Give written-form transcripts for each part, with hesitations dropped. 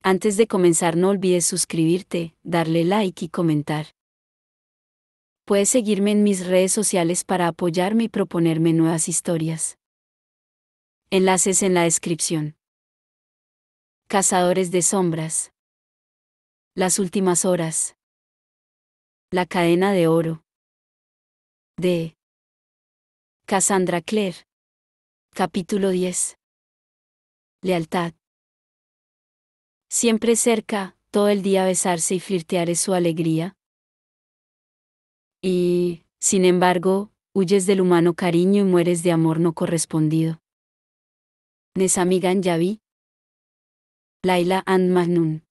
Antes de comenzar no olvides suscribirte, darle like y comentar. Puedes seguirme en mis redes sociales para apoyarme y proponerme nuevas historias. Enlaces en la descripción. Cazadores de sombras. Las últimas horas. La cadena de oro. De Cassandra Clare. Capítulo 10. Lealtad. Siempre cerca, todo el día besarse y flirtear es su alegría. Y, sin embargo, huyes del humano cariño y mueres de amor no correspondido. Nesami Ganjavi. Laila and Majnun.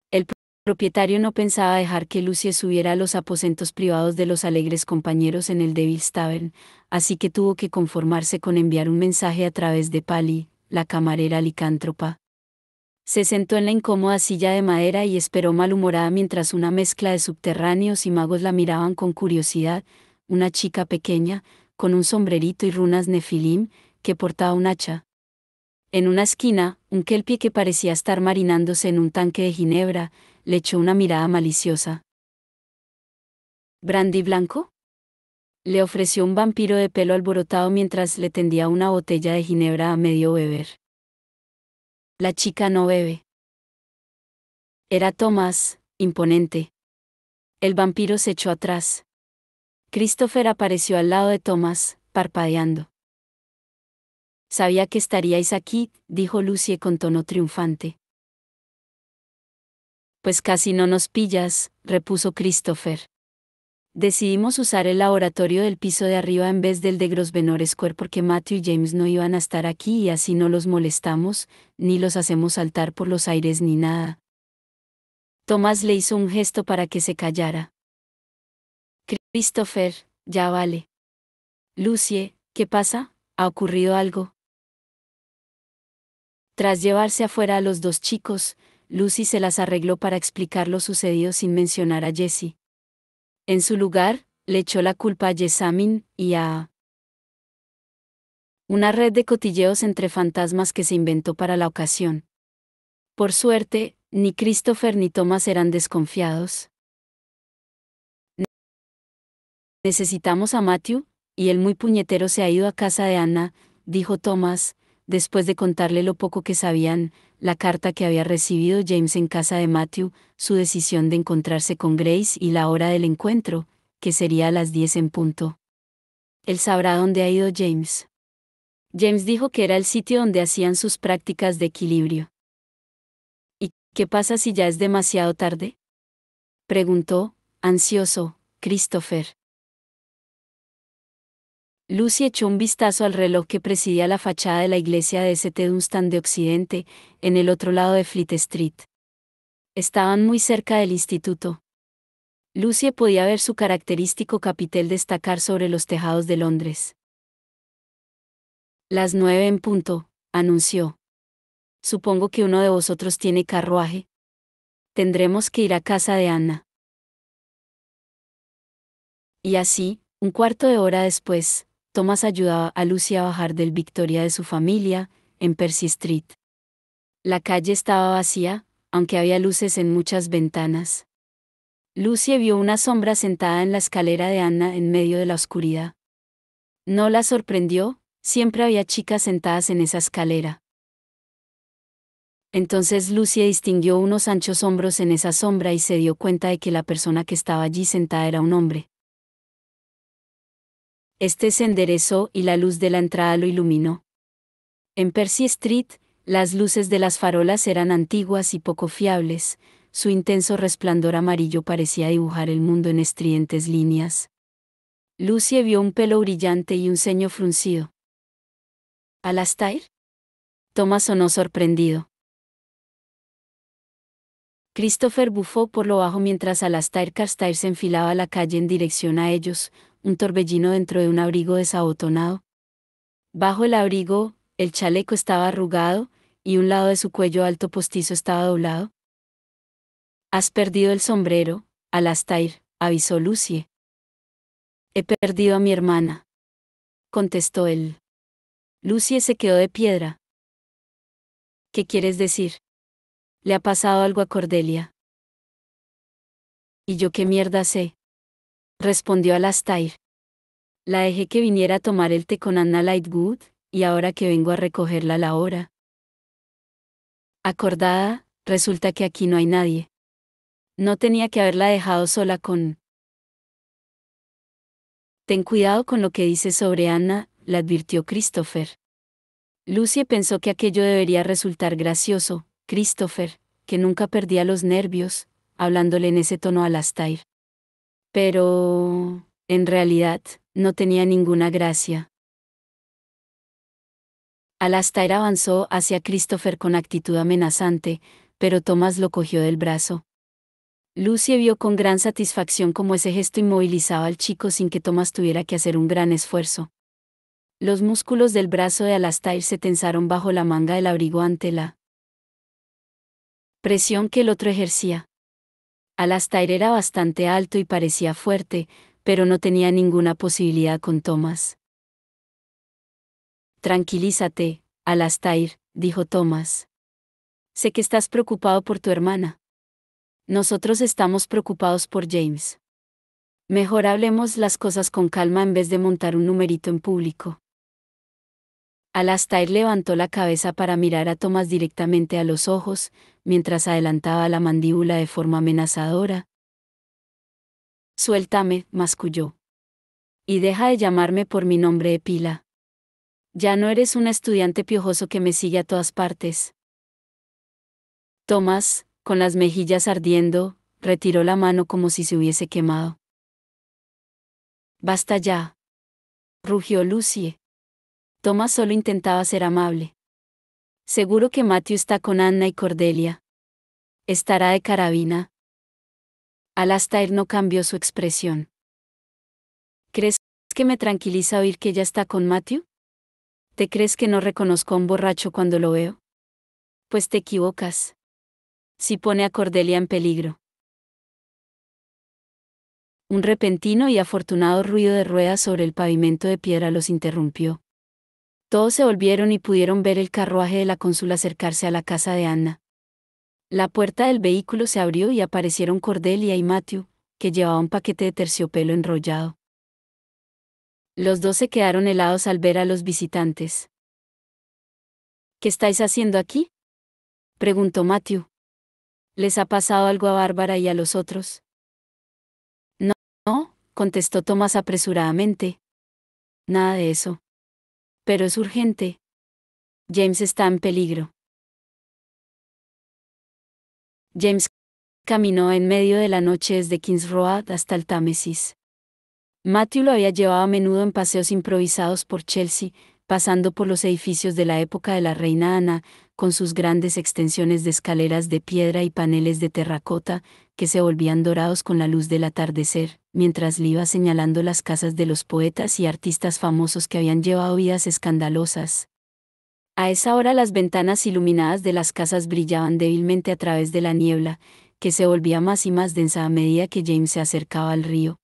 El propietario no pensaba dejar que Lucie subiera a los aposentos privados de los alegres compañeros en el Devil's Tavern, así que tuvo que conformarse con enviar un mensaje a través de Pali, la camarera licántropa. Se sentó en la incómoda silla de madera y esperó malhumorada mientras una mezcla de subterráneos y magos la miraban con curiosidad, una chica pequeña, con un sombrerito y runas nefilim, que portaba un hacha. En una esquina, un kelpie que parecía estar marinándose en un tanque de ginebra, le echó una mirada maliciosa. ¿Brandy blanco? Le ofreció un vampiro de pelo alborotado mientras le tendía una botella de ginebra a medio beber. La chica no bebe. Era Thomas, imponente. El vampiro se echó atrás. Christopher apareció al lado de Thomas, parpadeando. Sabía que estaríais aquí, dijo Lucie con tono triunfante. Pues casi no nos pillas, repuso Christopher. Decidimos usar el laboratorio del piso de arriba en vez del de Grosvenor Square porque Matthew y James no iban a estar aquí y así no los molestamos, ni los hacemos saltar por los aires ni nada. Thomas le hizo un gesto para que se callara. Christopher, ya vale. Lucie, ¿qué pasa? ¿Ha ocurrido algo? Tras llevarse afuera a los dos chicos, Lucy se las arregló para explicar lo sucedido sin mencionar a Jessie. En su lugar, le echó la culpa a Jessamine y a una red de cotilleos entre fantasmas que se inventó para la ocasión. Por suerte, ni Christopher ni Thomas eran desconfiados. Necesitamos a Matthew, y el muy puñetero se ha ido a casa de Anna, dijo Thomas, después de contarle lo poco que sabían, la carta que había recibido James en casa de Matthew, su decisión de encontrarse con Grace y la hora del encuentro, que sería a las 10 en punto. Él sabrá dónde ha ido James. James dijo que era el sitio donde hacían sus prácticas de equilibrio. ¿Y qué pasa si ya es demasiado tarde? Preguntó, ansioso, Christopher. Lucy echó un vistazo al reloj que presidía la fachada de la iglesia de St. Dunstan de Occidente, en el otro lado de Fleet Street. Estaban muy cerca del instituto. Lucy podía ver su característico capitel destacar sobre los tejados de Londres. Las 9 en punto, anunció. Supongo que uno de vosotros tiene carruaje. Tendremos que ir a casa de Anna. Y así, un cuarto de hora después, Thomas ayudaba a Lucy a bajar del Victoria de su familia, en Percy Street. La calle estaba vacía, aunque había luces en muchas ventanas. Lucy vio una sombra sentada en la escalera de Anna en medio de la oscuridad. No la sorprendió, siempre había chicas sentadas en esa escalera. Entonces Lucy distinguió unos anchos hombros en esa sombra y se dio cuenta de que la persona que estaba allí sentada era un hombre. Este se enderezó y la luz de la entrada lo iluminó. En Percy Street, las luces de las farolas eran antiguas y poco fiables, su intenso resplandor amarillo parecía dibujar el mundo en estridentes líneas. Lucy vio un pelo brillante y un ceño fruncido. ¿Alastair? Thomas sonó sorprendido. Christopher bufó por lo bajo mientras Alastair Carstairs se enfilaba a la calle en dirección a ellos, un torbellino dentro de un abrigo desabotonado. Bajo el abrigo, el chaleco estaba arrugado, y un lado de su cuello alto postizo estaba doblado. «Has perdido el sombrero, Alastair», avisó Lucy. «He perdido a mi hermana», contestó él. Lucy se quedó de piedra. ¿Qué quieres decir? ¿Le ha pasado algo a Cordelia? ¿Y yo qué mierda sé? Respondió Alastair. La dejé que viniera a tomar el té con Anna Lightwood, y ahora que vengo a recogerla a la hora. Acordada, resulta que aquí no hay nadie. No tenía que haberla dejado sola con... Ten cuidado con lo que dices sobre Anna, le advirtió Christopher. Lucy pensó que aquello debería resultar gracioso, Christopher, que nunca perdía los nervios, hablándole en ese tono a Alastair. Pero, en realidad, no tenía ninguna gracia. Alastair avanzó hacia Christopher con actitud amenazante, pero Thomas lo cogió del brazo. Lucy vio con gran satisfacción cómo ese gesto inmovilizaba al chico sin que Thomas tuviera que hacer un gran esfuerzo. Los músculos del brazo de Alastair se tensaron bajo la manga del abrigo ante la presión que el otro ejercía. Alastair era bastante alto y parecía fuerte, pero no tenía ninguna posibilidad con Thomas. Tranquilízate, Alastair, dijo Thomas. Sé que estás preocupado por tu hermana. Nosotros estamos preocupados por James. Mejor hablemos las cosas con calma en vez de montar un numerito en público. Alastair levantó la cabeza para mirar a Thomas directamente a los ojos, mientras adelantaba la mandíbula de forma amenazadora. Suéltame, masculló. Y deja de llamarme por mi nombre de pila. Ya no eres un estudiante piojoso que me sigue a todas partes. Thomas, con las mejillas ardiendo, retiró la mano como si se hubiese quemado. Basta ya. Rugió Lucy. Thomas solo intentaba ser amable. Seguro que Matthew está con Anna y Cordelia. ¿Estará de carabina? Alastair no cambió su expresión. ¿Crees que me tranquiliza oír que ella está con Matthew? ¿Te crees que no reconozco a un borracho cuando lo veo? Pues te equivocas. Si pone a Cordelia en peligro. Un repentino y afortunado ruido de ruedas sobre el pavimento de piedra los interrumpió. Todos se volvieron y pudieron ver el carruaje de la cónsul acercarse a la casa de Anna. La puerta del vehículo se abrió y aparecieron Cordelia y Matthew, que llevaba un paquete de terciopelo enrollado. Los dos se quedaron helados al ver a los visitantes. ¿Qué estáis haciendo aquí?, preguntó Matthew. ¿Les ha pasado algo a Bárbara y a los otros? No, no, contestó Thomas apresuradamente. Nada de eso. Pero es urgente. James está en peligro. James caminó en medio de la noche desde King's Road hasta el Támesis. Matthew lo había llevado a menudo en paseos improvisados por Chelsea, pasando por los edificios de la época de la reina Ana, con sus grandes extensiones de escaleras de piedra y paneles de terracota, que se volvían dorados con la luz del atardecer, mientras le iba señalando las casas de los poetas y artistas famosos que habían llevado vidas escandalosas. A esa hora las ventanas iluminadas de las casas brillaban débilmente a través de la niebla, que se volvía más y más densa a medida que James se acercaba al río.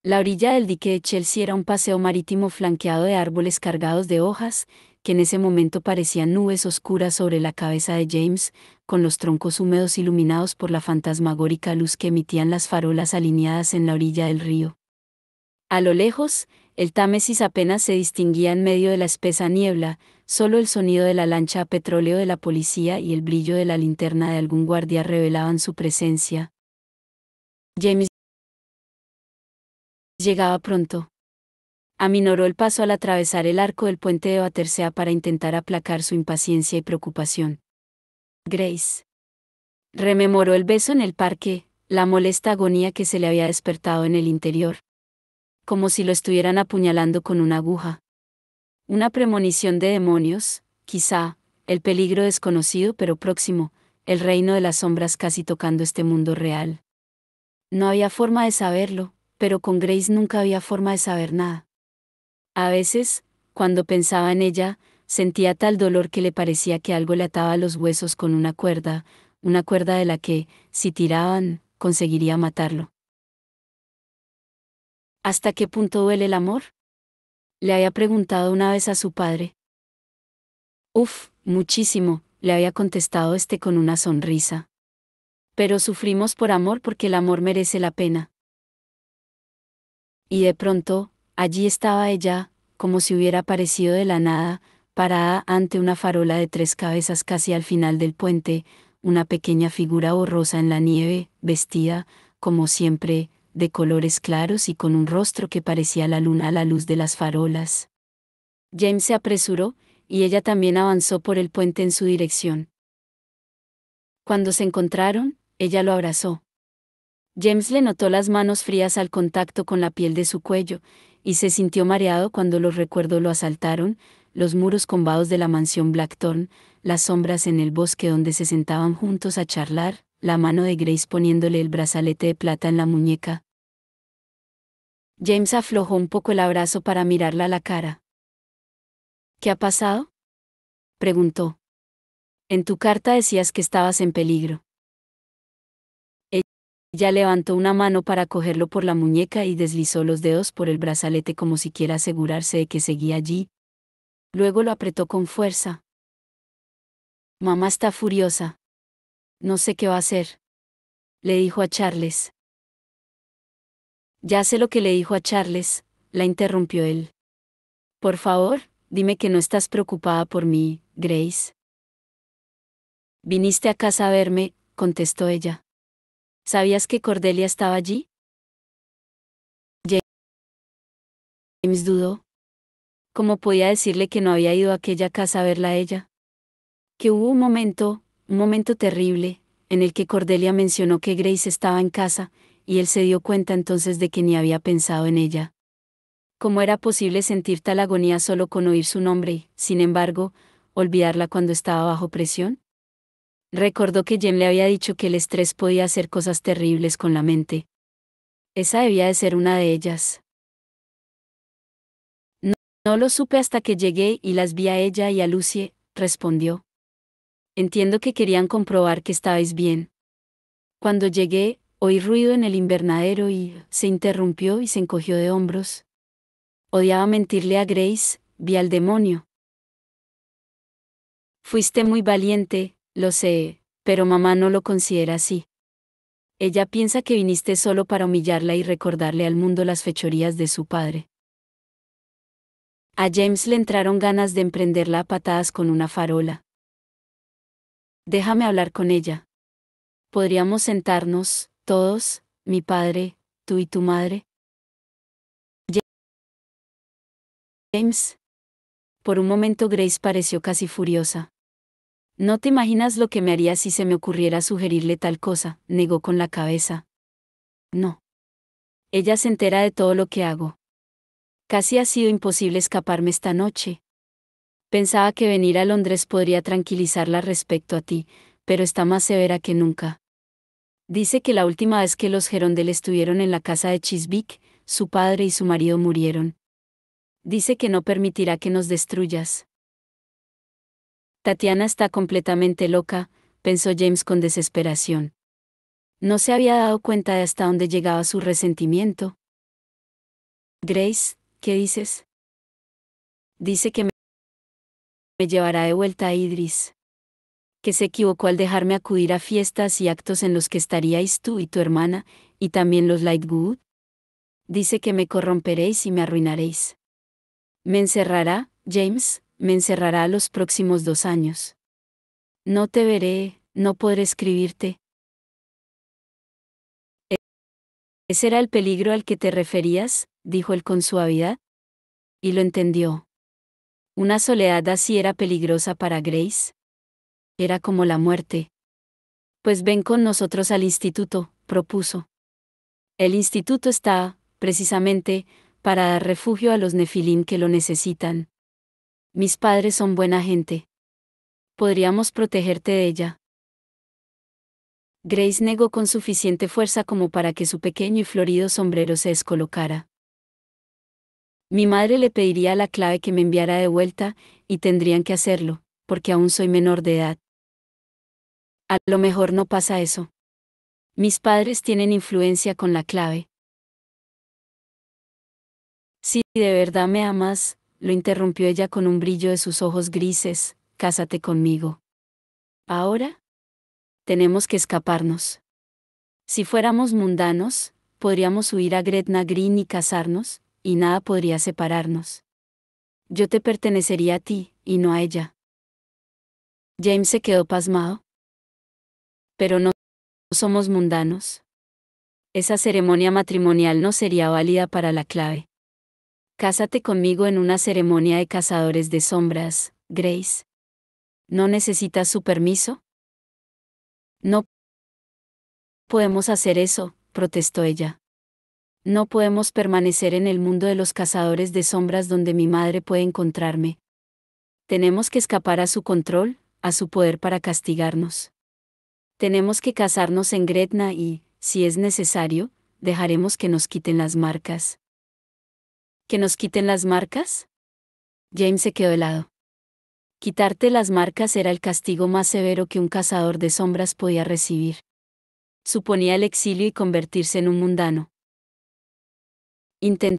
La orilla del dique de Chelsea era un paseo marítimo flanqueado de árboles cargados de hojas, que en ese momento parecían nubes oscuras sobre la cabeza de James, con los troncos húmedos iluminados por la fantasmagórica luz que emitían las farolas alineadas en la orilla del río. A lo lejos, el Támesis apenas se distinguía en medio de la espesa niebla, solo el sonido de la lancha a petróleo de la policía y el brillo de la linterna de algún guardia revelaban su presencia. James llegaba pronto. Aminoró el paso al atravesar el arco del puente de Battersea para intentar aplacar su impaciencia y preocupación. Grace. Rememoró el beso en el parque, la molesta agonía que se le había despertado en el interior. Como si lo estuvieran apuñalando con una aguja. Una premonición de demonios, quizá, el peligro desconocido pero próximo, el reino de las sombras casi tocando este mundo real. No había forma de saberlo, pero con Grace nunca había forma de saber nada. A veces, cuando pensaba en ella, sentía tal dolor que le parecía que algo le ataba los huesos con una cuerda de la que, si tiraban, conseguiría matarlo. ¿Hasta qué punto duele el amor?, le había preguntado una vez a su padre. Uf, muchísimo, le había contestado este con una sonrisa. Pero sufrimos por amor porque el amor merece la pena. Y de pronto, allí estaba ella, como si hubiera aparecido de la nada, parada ante una farola de 3 cabezas casi al final del puente, una pequeña figura borrosa en la nieve, vestida, como siempre, de colores claros y con un rostro que parecía la luna a la luz de las farolas. James se apresuró, y ella también avanzó por el puente en su dirección. Cuando se encontraron, ella lo abrazó. James le notó las manos frías al contacto con la piel de su cuello, y se sintió mareado cuando los recuerdos lo asaltaron, los muros combados de la mansión Blackthorn, las sombras en el bosque donde se sentaban juntos a charlar, la mano de Grace poniéndole el brazalete de plata en la muñeca. James aflojó un poco el abrazo para mirarla a la cara. ¿Qué ha pasado?, preguntó. En tu carta decías que estabas en peligro. Ella levantó una mano para cogerlo por la muñeca y deslizó los dedos por el brazalete como si quiera asegurarse de que seguía allí. Luego lo apretó con fuerza. Mamá está furiosa. No sé qué va a hacer, le dijo a Charles. Ya sé lo que le dijo a Charles, la interrumpió él. Por favor, dime que no estás preocupada por mí, Grace. Viniste a casa a verme, contestó ella. ¿Sabías que Cordelia estaba allí? James dudó. ¿Cómo podía decirle que no había ido a aquella casa a verla a ella? Que hubo un momento terrible, en el que Cordelia mencionó que Grace estaba en casa, y él se dio cuenta entonces de que ni había pensado en ella. ¿Cómo era posible sentir tal agonía solo con oír su nombre y, sin embargo, olvidarla cuando estaba bajo presión? Recordó que Jen le había dicho que el estrés podía hacer cosas terribles con la mente. Esa debía de ser una de ellas. No, no lo supe hasta que llegué y las vi a ella y a Lucie, respondió. Entiendo que querían comprobar que estabais bien. Cuando llegué, oí ruido en el invernadero y se interrumpió y se encogió de hombros. Odiaba mentirle a Grace, vi al demonio. Fuiste muy valiente, lo sé, pero mamá no lo considera así. Ella piensa que viniste solo para humillarla y recordarle al mundo las fechorías de su padre. A James le entraron ganas de emprenderla a patadas con una farola. Déjame hablar con ella. ¿Podríamos sentarnos, todos, mi padre, tú y tu madre? James. Por un momento Grace pareció casi furiosa. No te imaginas lo que me haría si se me ocurriera sugerirle tal cosa, negó con la cabeza. No. Ella se entera de todo lo que hago. Casi ha sido imposible escaparme esta noche. Pensaba que venir a Londres podría tranquilizarla respecto a ti, pero está más severa que nunca. Dice que la última vez que los Gerondel estuvieron en la casa de Chiswick, su padre y su marido murieron. Dice que no permitirá que nos destruyas. Tatiana está completamente loca, pensó James con desesperación. No se había dado cuenta de hasta dónde llegaba su resentimiento. Grace, ¿qué dices? Dice que me llevará de vuelta a Idris. Que se equivocó al dejarme acudir a fiestas y actos en los que estaríais tú y tu hermana, y también los Lightwood. Dice que me corromperéis y me arruinaréis. Me encerrará, James, me encerrará los próximos 2 años. No te veré, no podré escribirte. ¿Ese era el peligro al que te referías?, dijo él con suavidad. Y lo entendió. Una soledad así era peligrosa para Grace. Era como la muerte. Pues ven con nosotros al instituto, propuso. El instituto está, precisamente, para dar refugio a los nefilim que lo necesitan. Mis padres son buena gente. Podríamos protegerte de ella. Grace negó con suficiente fuerza como para que su pequeño y florido sombrero se descolocara. Mi madre le pediría la clave que me enviara de vuelta, y tendrían que hacerlo, porque aún soy menor de edad. A lo mejor no pasa eso. Mis padres tienen influencia con la clave. Si de verdad me amas, lo interrumpió ella con un brillo de sus ojos grises, cásate conmigo. Ahora, tenemos que escaparnos. Si fuéramos mundanos, podríamos huir a Gretna Green y casarnos, y nada podría separarnos. Yo te pertenecería a ti, y no a ella. James se quedó pasmado. Pero no somos mundanos. Esa ceremonia matrimonial no sería válida para la clave. Cásate conmigo en una ceremonia de cazadores de sombras, Grace. ¿No necesitas su permiso? No podemos hacer eso, protestó ella. No podemos permanecer en el mundo de los cazadores de sombras donde mi madre puede encontrarme. Tenemos que escapar a su control, a su poder para castigarnos. Tenemos que casarnos en Gretna y, si es necesario, dejaremos que nos quiten las marcas. ¿Que nos quiten las marcas? James se quedó helado. Quitarte las marcas era el castigo más severo que un cazador de sombras podía recibir. Suponía el exilio y convertirse en un mundano. Intentó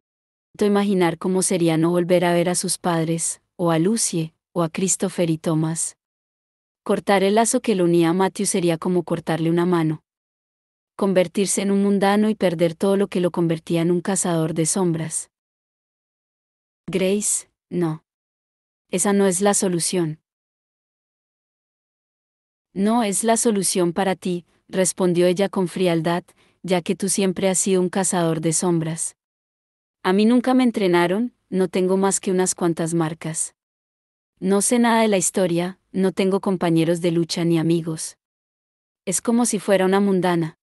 imaginar cómo sería no volver a ver a sus padres, o a Lucie, o a Christopher y Thomas. Cortar el lazo que lo unía a Matthew sería como cortarle una mano. Convertirse en un mundano y perder todo lo que lo convertía en un cazador de sombras. Grace, no. Esa no es la solución. No es la solución para ti, respondió ella con frialdad, ya que tú siempre has sido un cazador de sombras. A mí nunca me entrenaron, no tengo más que unas cuantas marcas. No sé nada de la historia, no tengo compañeros de lucha ni amigos. Es como si fuera una mundana.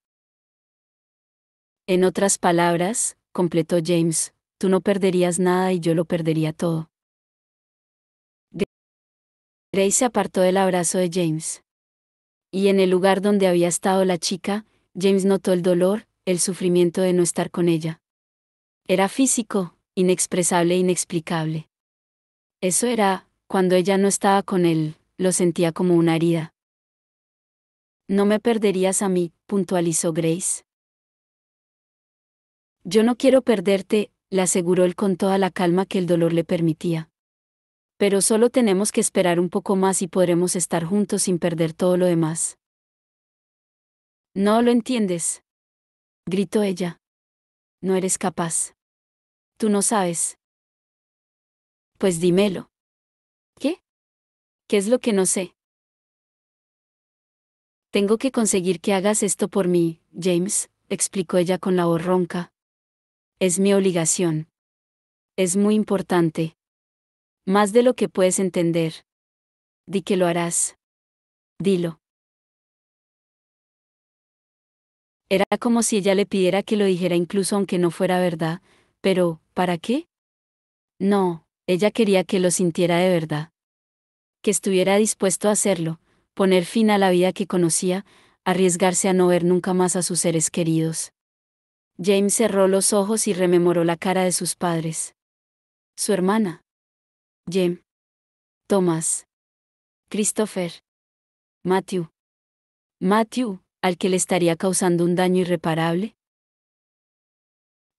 En otras palabras, completó James, tú no perderías nada y yo lo perdería todo. Grace se apartó del abrazo de James. Y en el lugar donde había estado la chica, James notó el dolor, el sufrimiento de no estar con ella. Era físico, inexpresable e inexplicable. Eso era, cuando ella no estaba con él, lo sentía como una herida. No me perderías a mí, puntualizó Grace. Yo no quiero perderte, le aseguró él con toda la calma que el dolor le permitía. Pero solo tenemos que esperar un poco más y podremos estar juntos sin perder todo lo demás. No lo entiendes, gritó ella. No eres capaz. Tú no sabes. Pues dímelo. ¿Qué? ¿Qué es lo que no sé? Tengo que conseguir que hagas esto por mí, James, explicó ella con la voz ronca. Es mi obligación. Es muy importante. Más de lo que puedes entender. Di que lo harás. Dilo. Era como si ella le pidiera que lo dijera incluso aunque no fuera verdad, pero, ¿para qué? No, ella quería que lo sintiera de verdad. Que estuviera dispuesto a hacerlo, poner fin a la vida que conocía, arriesgarse a no ver nunca más a sus seres queridos. James cerró los ojos y rememoró la cara de sus padres. Su hermana. Jem. Thomas. Christopher. Matthew. Matthew, al que le estaría causando un daño irreparable.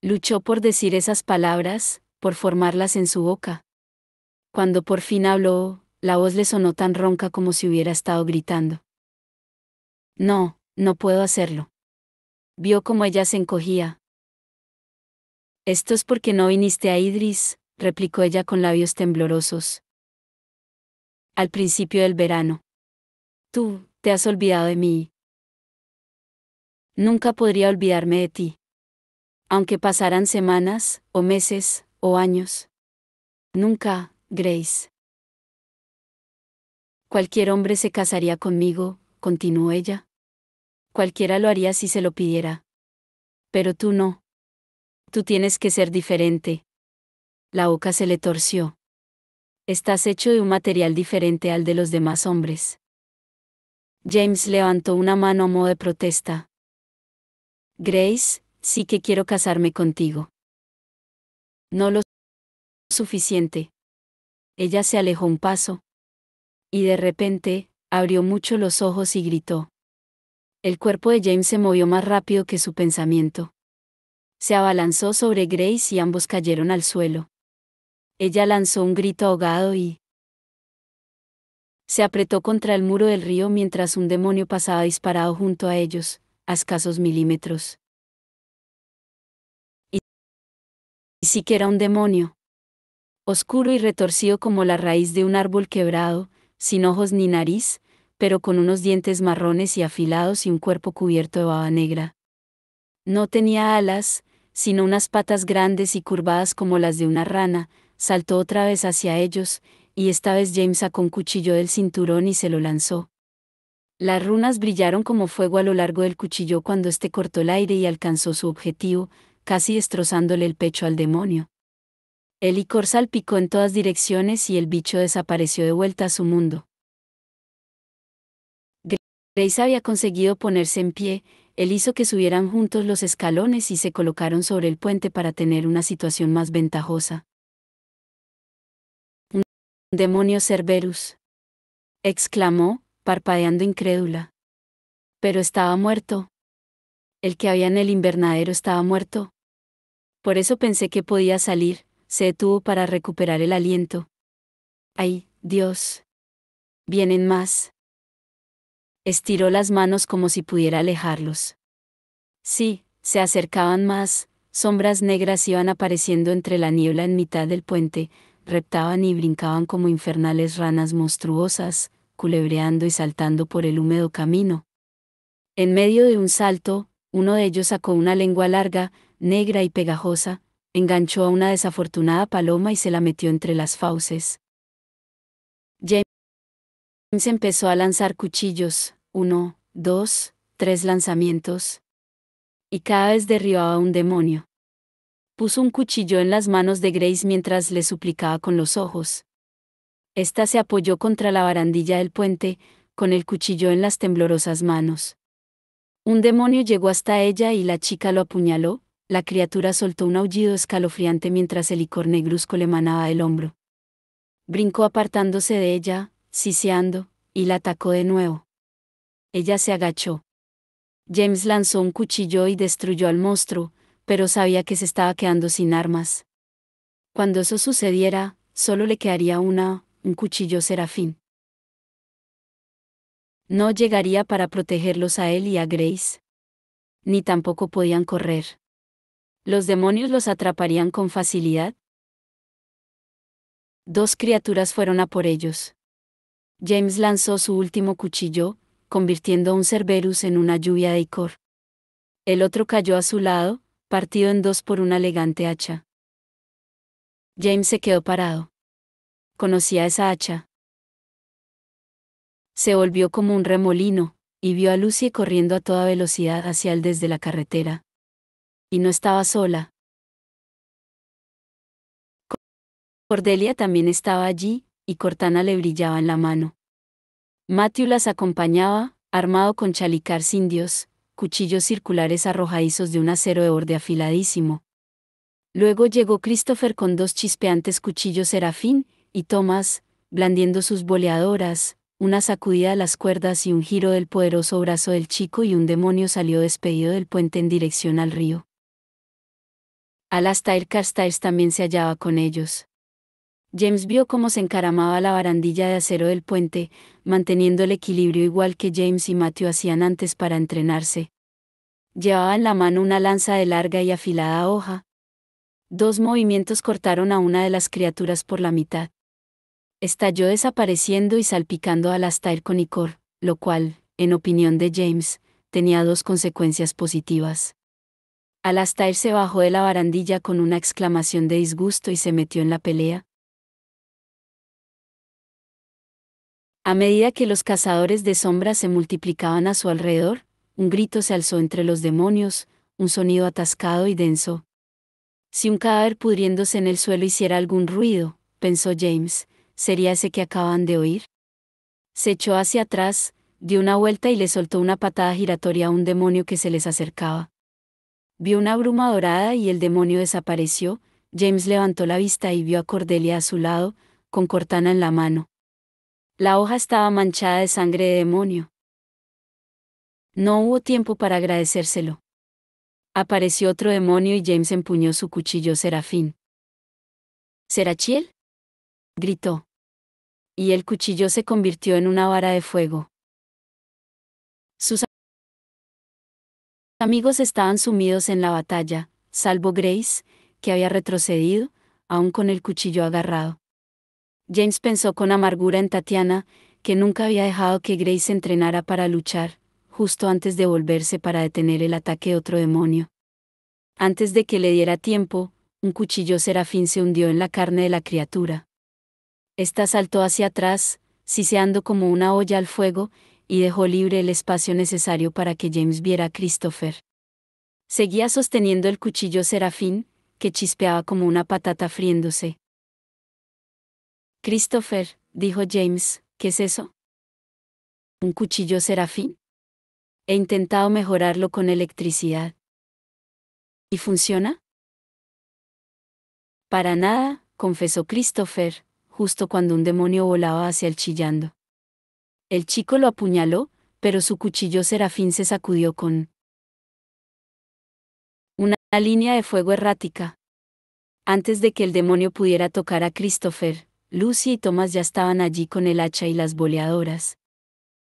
Luchó por decir esas palabras, por formarlas en su boca. Cuando por fin habló, la voz le sonó tan ronca como si hubiera estado gritando. No, no puedo hacerlo. Vio cómo ella se encogía. Esto es porque no viniste a Idris, replicó ella con labios temblorosos. Al principio del verano. Tú, te has olvidado de mí. Nunca podría olvidarme de ti. Aunque pasaran semanas, o meses, o años. Nunca, Grace. Cualquier hombre se casaría conmigo, continuó ella. Cualquiera lo haría si se lo pidiera. Pero tú no. Tú tienes que ser diferente. La boca se le torció. Estás hecho de un material diferente al de los demás hombres. James levantó una mano a modo de protesta. Grace, sí que quiero casarme contigo. No lo suficiente. Ella se alejó un paso. Y de repente, abrió mucho los ojos y gritó. El cuerpo de James se movió más rápido que su pensamiento. Se abalanzó sobre Grace y ambos cayeron al suelo. Ella lanzó un grito ahogado y Se apretó contra el muro del río mientras un demonio pasaba disparado junto a ellos, a escasos milímetros. Y sí que era un demonio. Oscuro y retorcido como la raíz de un árbol quebrado, sin ojos ni nariz, pero con unos dientes marrones y afilados y un cuerpo cubierto de baba negra. No tenía alas, sino unas patas grandes y curvadas como las de una rana. Saltó otra vez hacia ellos, y esta vez James sacó un cuchillo del cinturón y se lo lanzó. Las runas brillaron como fuego a lo largo del cuchillo cuando éste cortó el aire y alcanzó su objetivo, casi destrozándole el pecho al demonio. El licor salpicó en todas direcciones y el bicho desapareció de vuelta a su mundo. Grace había conseguido ponerse en pie. Él hizo que subieran juntos los escalones y se colocaron sobre el puente para tener una situación más ventajosa. «Un demonio Cerberus», exclamó, parpadeando incrédula. Pero estaba muerto. El que había en el invernadero estaba muerto. Por eso pensé que podía salir. Se detuvo para recuperar el aliento. ¡Ay, Dios! Vienen más. Estiró las manos como si pudiera alejarlos. Sí, se acercaban más, sombras negras iban apareciendo entre la niebla en mitad del puente, reptaban y brincaban como infernales ranas monstruosas, culebreando y saltando por el húmedo camino. En medio de un salto, uno de ellos sacó una lengua larga, negra y pegajosa, enganchó a una desafortunada paloma y se la metió entre las fauces. James empezó a lanzar cuchillos, 1, 2, 3 lanzamientos. Y cada vez derribaba un demonio. Puso un cuchillo en las manos de Grace mientras le suplicaba con los ojos. Esta se apoyó contra la barandilla del puente, con el cuchillo en las temblorosas manos. Un demonio llegó hasta ella y la chica lo apuñaló. La criatura soltó un aullido escalofriante mientras el licor negruzco le manaba del hombro. Brincó apartándose de ella, siseando, y la atacó de nuevo. Ella se agachó. James lanzó un cuchillo y destruyó al monstruo, pero sabía que se estaba quedando sin armas. Cuando eso sucediera, solo le quedaría un cuchillo serafín. No llegaría para protegerlos a él y a Grace. Ni tampoco podían correr. ¿Los demonios los atraparían con facilidad? Dos criaturas fueron a por ellos. James lanzó su último cuchillo, convirtiendo a un Cerberus en una lluvia de icor. El otro cayó a su lado, partido en dos por una elegante hacha. James se quedó parado. Conocía esa hacha. Se volvió como un remolino, y vio a Lucy corriendo a toda velocidad hacia él desde la carretera. Y no estaba sola. Cordelia también estaba allí, y Cortana le brillaba en la mano. Matthew las acompañaba, armado con chalicars indios, cuchillos circulares arrojadizos de un acero de borde afiladísimo. Luego llegó Christopher con dos chispeantes cuchillos serafín, y Thomas, blandiendo sus boleadoras, una sacudida a las cuerdas y un giro del poderoso brazo del chico y un demonio salió despedido del puente en dirección al río. Alastair Carstairs también se hallaba con ellos. James vio cómo se encaramaba la barandilla de acero del puente, manteniendo el equilibrio igual que James y Matthew hacían antes para entrenarse. Llevaba en la mano una lanza de larga y afilada hoja. Dos movimientos cortaron a una de las criaturas por la mitad. Estalló desapareciendo y salpicando a Alastair con icor, lo cual, en opinión de James, tenía dos consecuencias positivas. Alastair se bajó de la barandilla con una exclamación de disgusto y se metió en la pelea. A medida que los cazadores de sombras se multiplicaban a su alrededor, un grito se alzó entre los demonios, un sonido atascado y denso. Si un cadáver pudriéndose en el suelo hiciera algún ruido, pensó James, ¿sería ese que acaban de oír? Se echó hacia atrás, dio una vuelta y le soltó una patada giratoria a un demonio que se les acercaba. Vio una bruma dorada y el demonio desapareció. James levantó la vista y vio a Cordelia a su lado, con Cortana en la mano. La hoja estaba manchada de sangre de demonio. No hubo tiempo para agradecérselo. Apareció otro demonio y James empuñó su cuchillo serafín. ¿Serachiel?, gritó. y el cuchillo se convirtió en una vara de fuego. Sus amigos estaban sumidos en la batalla, salvo Grace, que había retrocedido, aún con el cuchillo agarrado. James pensó con amargura en Tatiana, que nunca había dejado que Grace se entrenara para luchar, justo antes de volverse para detener el ataque de otro demonio. Antes de que le diera tiempo, un cuchillo serafín se hundió en la carne de la criatura. Esta saltó hacia atrás, siseando como una olla al fuego, y dejó libre el espacio necesario para que James viera a Christopher. Seguía sosteniendo el cuchillo serafín, que chispeaba como una patata friéndose. Christopher, dijo James, ¿qué es eso? ¿Un cuchillo serafín? He intentado mejorarlo con electricidad. ¿Y funciona? Para nada, confesó Christopher, justo cuando un demonio volaba hacia él chillando. El chico lo apuñaló, pero su cuchillo serafín se sacudió con una línea de fuego errática. Antes de que el demonio pudiera tocar a Christopher, Lucy y Thomas ya estaban allí con el hacha y las boleadoras.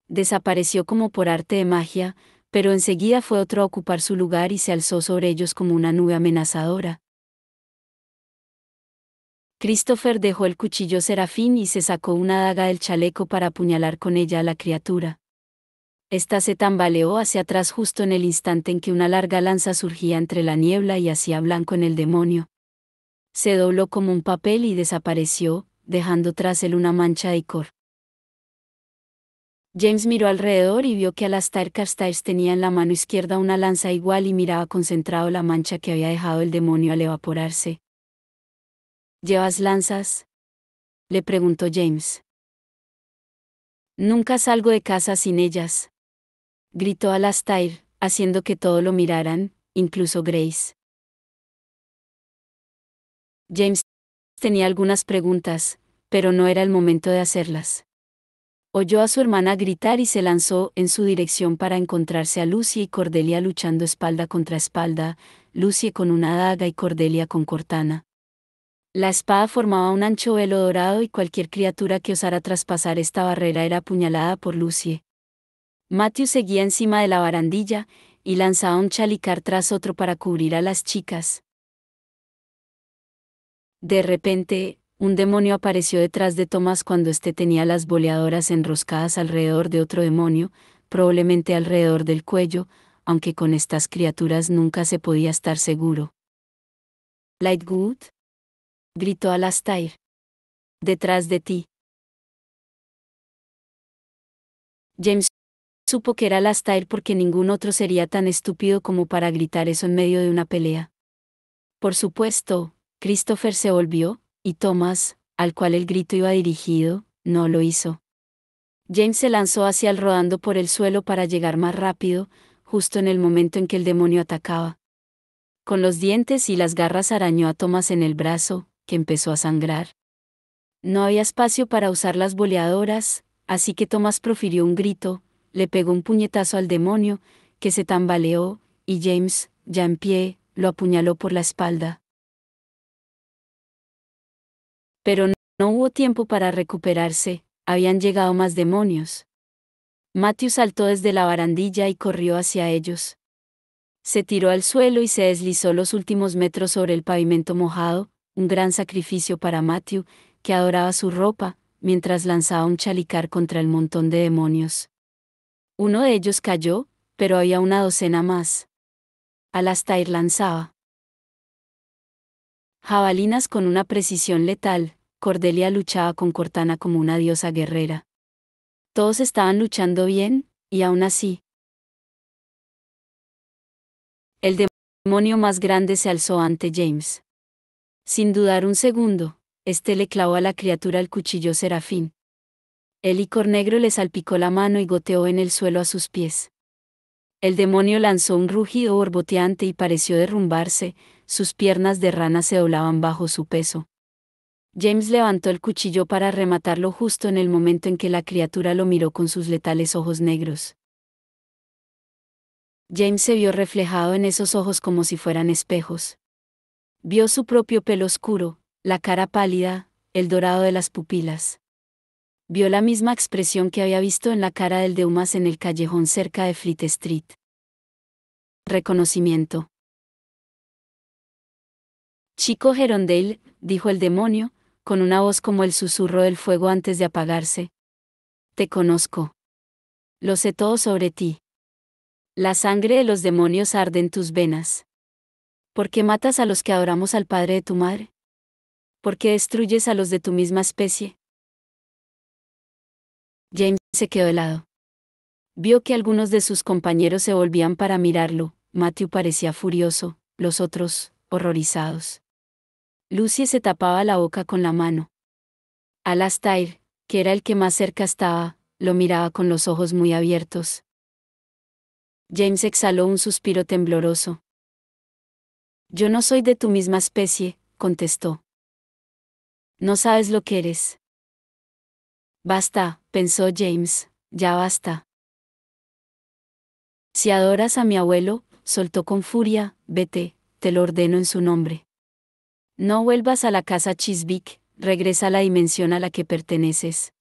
Desapareció como por arte de magia, pero enseguida fue otro a ocupar su lugar y se alzó sobre ellos como una nube amenazadora. Christopher dejó el cuchillo serafín y se sacó una daga del chaleco para apuñalar con ella a la criatura. Esta se tambaleó hacia atrás justo en el instante en que una larga lanza surgía entre la niebla y hacía blanco en el demonio. Se dobló como un papel y desapareció, dejando tras él una mancha de icor. James miró alrededor y vio que Alastair Carstairs tenía en la mano izquierda una lanza igual y miraba concentrado la mancha que había dejado el demonio al evaporarse. ¿Llevas lanzas?, le preguntó James. Nunca salgo de casa sin ellas, gritó Alastair, haciendo que todo lo miraran, incluso Grace. James tenía algunas preguntas, pero no era el momento de hacerlas. Oyó a su hermana gritar y se lanzó en su dirección para encontrarse a Lucy y Cordelia luchando espalda contra espalda, Lucy con una daga y Cordelia con cortana. La espada formaba un ancho velo dorado y cualquier criatura que osara traspasar esta barrera era apuñalada por Lucy. Matthew seguía encima de la barandilla, y lanzaba un chalicar tras otro para cubrir a las chicas. De repente, un demonio apareció detrás de Thomas cuando éste tenía las boleadoras enroscadas alrededor de otro demonio, probablemente alrededor del cuello, aunque con estas criaturas nunca se podía estar seguro. «Lightwood», gritó Alastair. «Detrás de ti». James supo que era Alastair porque ningún otro sería tan estúpido como para gritar eso en medio de una pelea. Por supuesto, Christopher se volvió, y Thomas, al cual el grito iba dirigido, no lo hizo. James se lanzó hacia él rodando por el suelo para llegar más rápido, justo en el momento en que el demonio atacaba. Con los dientes y las garras arañó a Thomas en el brazo, que empezó a sangrar. No había espacio para usar las boleadoras, así que Thomas profirió un grito, le pegó un puñetazo al demonio, que se tambaleó, y James, ya en pie, lo apuñaló por la espalda. Pero no hubo tiempo para recuperarse, habían llegado más demonios. Matthew saltó desde la barandilla y corrió hacia ellos. Se tiró al suelo y se deslizó los últimos metros sobre el pavimento mojado, un gran sacrificio para Matthew, que adoraba su ropa, mientras lanzaba un chalicar contra el montón de demonios. Uno de ellos cayó, pero había una docena más. Alastair lanzaba jabalinas con una precisión letal. Cordelia luchaba con Cortana como una diosa guerrera. Todos estaban luchando bien, y aún así. El demonio más grande se alzó ante James. Sin dudar un segundo, este le clavó a la criatura el cuchillo serafín. El licor negro le salpicó la mano y goteó en el suelo a sus pies. El demonio lanzó un rugido borboteante y pareció derrumbarse, sus piernas de rana se doblaban bajo su peso. James levantó el cuchillo para rematarlo justo en el momento en que la criatura lo miró con sus letales ojos negros. James se vio reflejado en esos ojos como si fueran espejos. Vio su propio pelo oscuro, la cara pálida, el dorado de las pupilas. Vio la misma expresión que había visto en la cara del Deumas en el callejón cerca de Fleet Street. Reconocimiento. Chico Gerondale, dijo el demonio, con una voz como el susurro del fuego antes de apagarse. Te conozco. Lo sé todo sobre ti. La sangre de los demonios arde en tus venas. ¿Por qué matas a los que adoramos al padre de tu madre? ¿Por qué destruyes a los de tu misma especie? James se quedó helado. Vio que algunos de sus compañeros se volvían para mirarlo. Matthew parecía furioso, los otros, horrorizados. Lucy se tapaba la boca con la mano. Alastair, que era el que más cerca estaba, lo miraba con los ojos muy abiertos. James exhaló un suspiro tembloroso. Yo no soy de tu misma especie, contestó. No sabes lo que eres. Basta, pensó James, ya basta. Si adoras a mi abuelo, soltó con furia, vete, te lo ordeno en su nombre. No vuelvas a la casa Chiswick, regresa a la dimensión a la que perteneces.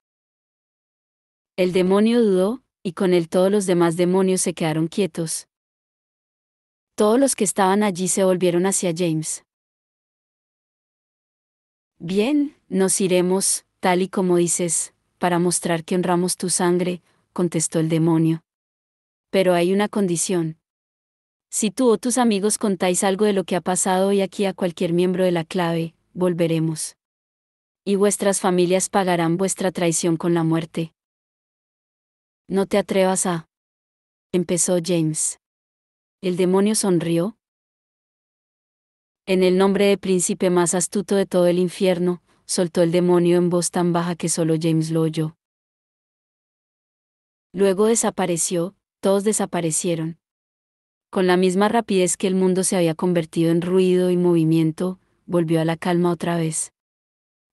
El demonio dudó, y con él todos los demás demonios se quedaron quietos. Todos los que estaban allí se volvieron hacia James. Bien, nos iremos, tal y como dices, para mostrar que honramos tu sangre, contestó el demonio. Pero hay una condición. Si tú o tus amigos contáis algo de lo que ha pasado hoy aquí a cualquier miembro de la clave, volveremos. Y vuestras familias pagarán vuestra traición con la muerte. No te atrevas a... empezó James. El demonio sonrió. En el nombre del príncipe más astuto de todo el infierno, soltó el demonio en voz tan baja que solo James lo oyó. Luego desapareció, todos desaparecieron. Con la misma rapidez que el mundo se había convertido en ruido y movimiento, volvió a la calma otra vez.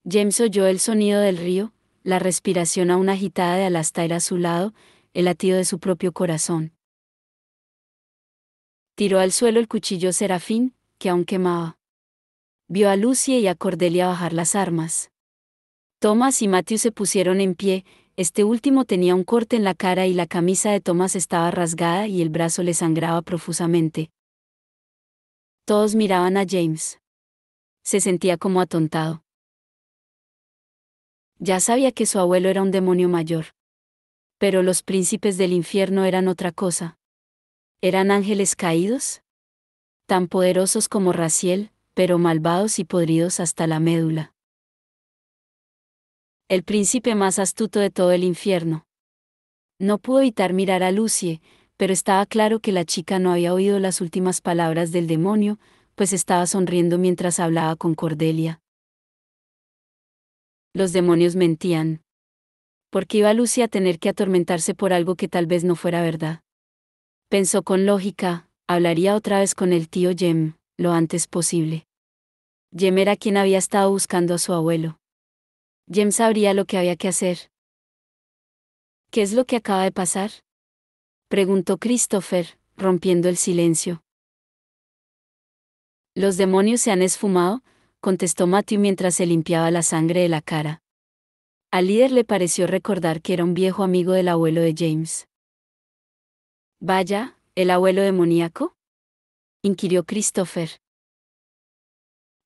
James oyó el sonido del río, la respiración aún agitada de Alastair a su lado, el latido de su propio corazón. Tiró al suelo el cuchillo Serafín, que aún quemaba. Vio a Lucy y a Cordelia bajar las armas. Thomas y Matthew se pusieron en pie, este último tenía un corte en la cara y la camisa de Thomas estaba rasgada y el brazo le sangraba profusamente. Todos miraban a James. Se sentía como atontado. Ya sabía que su abuelo era un demonio mayor. Pero los príncipes del infierno eran otra cosa. ¿Eran ángeles caídos? Tan poderosos como Raziel, pero malvados y podridos hasta la médula. El príncipe más astuto de todo el infierno. No pudo evitar mirar a Lucy, pero estaba claro que la chica no había oído las últimas palabras del demonio, pues estaba sonriendo mientras hablaba con Cordelia. Los demonios mentían. ¿Por qué iba Lucy a tener que atormentarse por algo que tal vez no fuera verdad? Pensó con lógica, hablaría otra vez con el tío Jem, lo antes posible. Jem era quien había estado buscando a su abuelo. Jem sabría lo que había que hacer. ¿Qué es lo que acaba de pasar?, preguntó Christopher, rompiendo el silencio. Los demonios se han esfumado, contestó Matthew mientras se limpiaba la sangre de la cara. Al líder le pareció recordar que era un viejo amigo del abuelo de James. Vaya, ¿el abuelo demoníaco?, inquirió Christopher.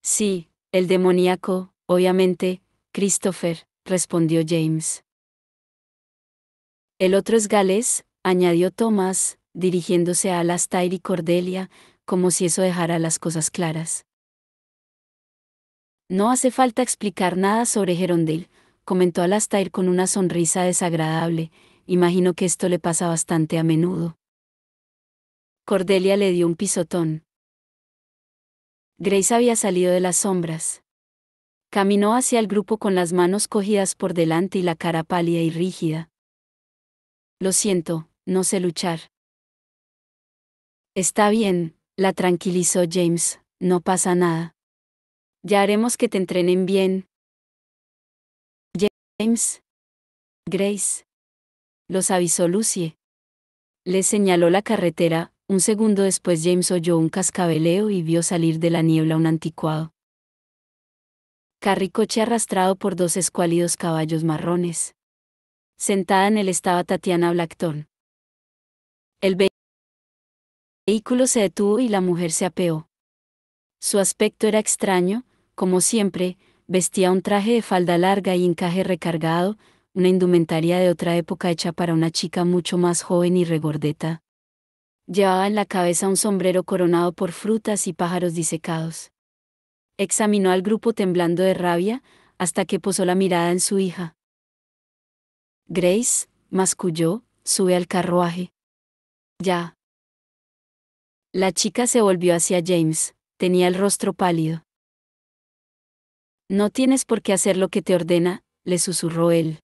Sí, el demoníaco, obviamente, Christopher, respondió James. El otro es galés, añadió Thomas, dirigiéndose a Alastair y Cordelia, como si eso dejara las cosas claras. No hace falta explicar nada sobre Gerondale, comentó Alastair con una sonrisa desagradable, imagino que esto le pasa bastante a menudo. Cordelia le dio un pisotón. Grace había salido de las sombras. Caminó hacia el grupo con las manos cogidas por delante y la cara pálida y rígida. Lo siento, no sé luchar. Está bien, la tranquilizó James, no pasa nada. Ya haremos que te entrenen bien. James. Grace. Los avisó Lucy. Les señaló la carretera, un segundo después James oyó un cascabeleo y vio salir de la niebla un anticuado carricoche arrastrado por dos escuálidos caballos marrones. Sentada en él estaba Tatiana Blackthorne. El vehículo se detuvo y la mujer se apeó. Su aspecto era extraño, como siempre, vestía un traje de falda larga y encaje recargado, una indumentaria de otra época hecha para una chica mucho más joven y regordeta. Llevaba en la cabeza un sombrero coronado por frutas y pájaros disecados. Examinó al grupo temblando de rabia, hasta que posó la mirada en su hija. Grace, masculló, sube al carruaje. Ya. La chica se volvió hacia James, tenía el rostro pálido. No tienes por qué hacer lo que te ordena, le susurró él.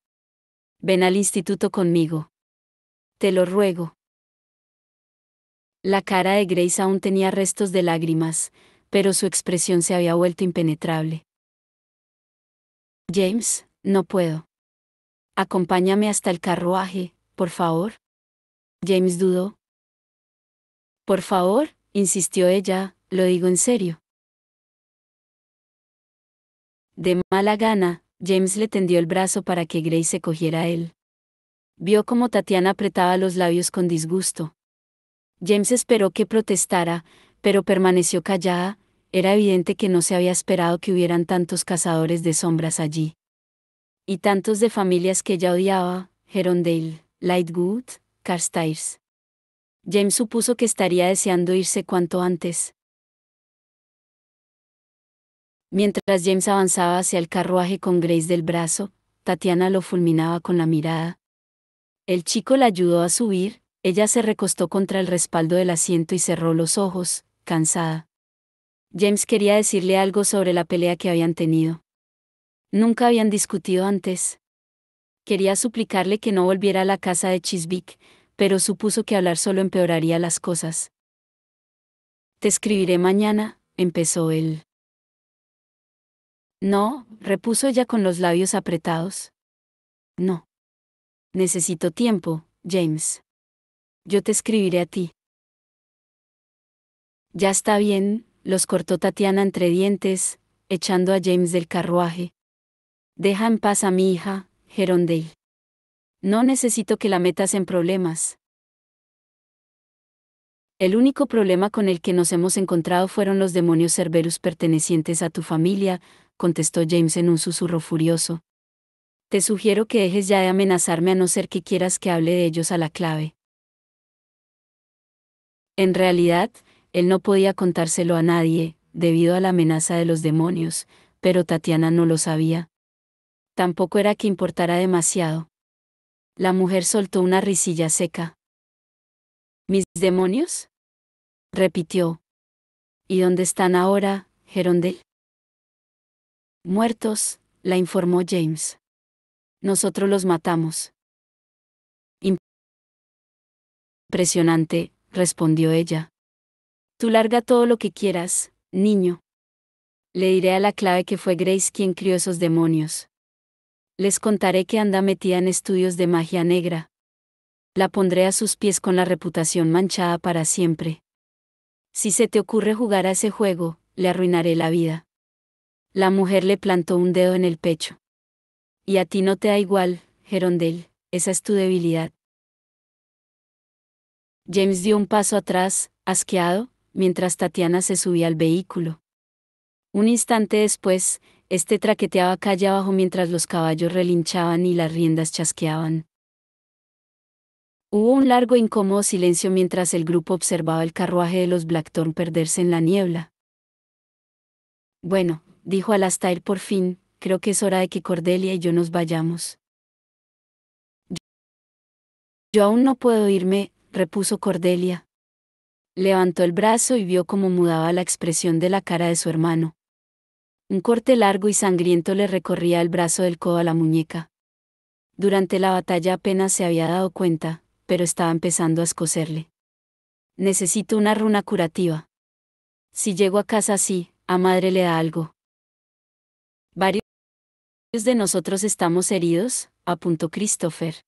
Ven al instituto conmigo. Te lo ruego. La cara de Grace aún tenía restos de lágrimas, pero su expresión se había vuelto impenetrable. James, no puedo. Acompáñame hasta el carruaje, por favor. James dudó. Por favor, insistió ella, lo digo en serio. De mala gana, James le tendió el brazo para que Grace se cogiera a él. Vio cómo Tatiana apretaba los labios con disgusto. James esperó que protestara, pero permaneció callada. Era evidente que no se había esperado que hubieran tantos cazadores de sombras allí. Y tantos de familias que ella odiaba: Herondale, Lightwood, Carstairs. James supuso que estaría deseando irse cuanto antes. Mientras James avanzaba hacia el carruaje con Grace del brazo, Tatiana lo fulminaba con la mirada. El chico la ayudó a subir, ella se recostó contra el respaldo del asiento y cerró los ojos, cansada. James quería decirle algo sobre la pelea que habían tenido. Nunca habían discutido antes. Quería suplicarle que no volviera a la casa de Chiswick, pero supuso que hablar solo empeoraría las cosas. Te escribiré mañana, empezó él. No, repuso ella con los labios apretados. No. Necesito tiempo, James. Yo te escribiré a ti. Ya está bien, los cortó Tatiana entre dientes, echando a James del carruaje. Deja en paz a mi hija, Herondale. No necesito que la metas en problemas. El único problema con el que nos hemos encontrado fueron los demonios Cerberus pertenecientes a tu familia, contestó James en un susurro furioso. Te sugiero que dejes ya de amenazarme a no ser que quieras que hable de ellos a la clave. En realidad, él no podía contárselo a nadie, debido a la amenaza de los demonios, pero Tatiana no lo sabía. Tampoco era que importara demasiado. La mujer soltó una risilla seca. ¿Mis demonios?, repitió. ¿Y dónde están ahora, Herondale? Muertos, la informó James. Nosotros los matamos. Impresionante, respondió ella. Tú larga todo lo que quieras, niño. Le diré a la clave que fue Grace quien crió esos demonios. Les contaré que anda metida en estudios de magia negra. La pondré a sus pies con la reputación manchada para siempre. Si se te ocurre jugar a ese juego, le arruinaré la vida. La mujer le plantó un dedo en el pecho. Y a ti no te da igual, Herondale, esa es tu debilidad. James dio un paso atrás, asqueado, mientras Tatiana se subía al vehículo. Un instante después, este traqueteaba calle abajo mientras los caballos relinchaban y las riendas chasqueaban. Hubo un largo e incómodo silencio mientras el grupo observaba el carruaje de los Blackthorne perderse en la niebla. Bueno, dijo Alastair por fin, creo que es hora de que Cordelia y yo nos vayamos. Yo aún no puedo irme, repuso Cordelia. Levantó el brazo y vio cómo mudaba la expresión de la cara de su hermano. Un corte largo y sangriento le recorría el brazo del codo a la muñeca. Durante la batalla apenas se había dado cuenta, pero estaba empezando a escocerle. Necesito una runa curativa. Si llego a casa así, a madre le da algo. Varios de nosotros estamos heridos, apuntó Christopher.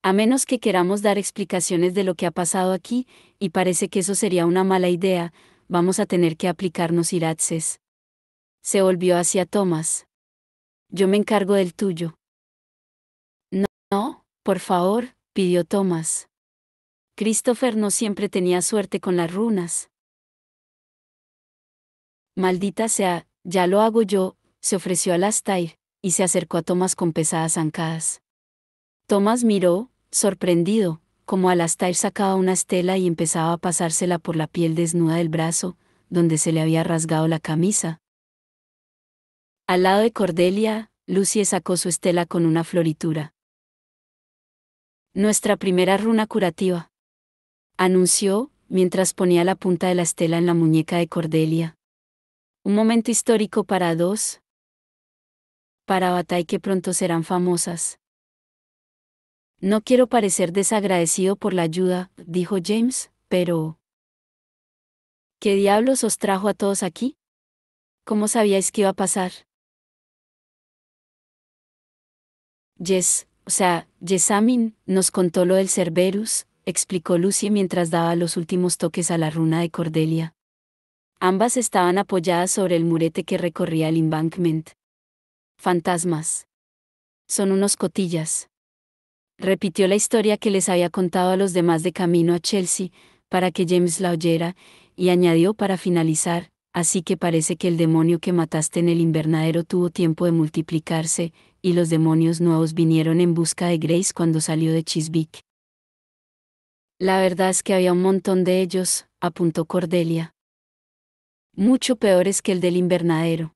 A menos que queramos dar explicaciones de lo que ha pasado aquí, y parece que eso sería una mala idea, vamos a tener que aplicarnos iraxes. Se volvió hacia Thomas. Yo me encargo del tuyo. No, Por favor, pidió Thomas. Christopher no siempre tenía suerte con las runas. Maldita sea, ya lo hago yo, se ofreció Alastair, y se acercó a Thomas con pesadas zancadas. Thomas miró, sorprendido, como Alastair sacaba una estela y empezaba a pasársela por la piel desnuda del brazo, donde se le había rasgado la camisa. Al lado de Cordelia, Lucy sacó su estela con una floritura. Nuestra primera runa curativa, anunció, mientras ponía la punta de la estela en la muñeca de Cordelia. Un momento histórico para dos. Para Bataille que pronto serán famosas. No quiero parecer desagradecido por la ayuda, dijo James, pero... ¿Qué diablos os trajo a todos aquí? ¿Cómo sabíais que iba a pasar? Jessamine nos contó lo del Cerberus, explicó Lucy mientras daba los últimos toques a la runa de Cordelia. Ambas estaban apoyadas sobre el murete que recorría el embankment. Fantasmas. Son unos cotillas. Repitió la historia que les había contado a los demás de camino a Chelsea, para que James la oyera, y añadió para finalizar, así que parece que el demonio que mataste en el invernadero tuvo tiempo de multiplicarse, y los demonios nuevos vinieron en busca de Grace cuando salió de Chiswick. La verdad es que había un montón de ellos, apuntó Cordelia. Mucho peores que el del invernadero.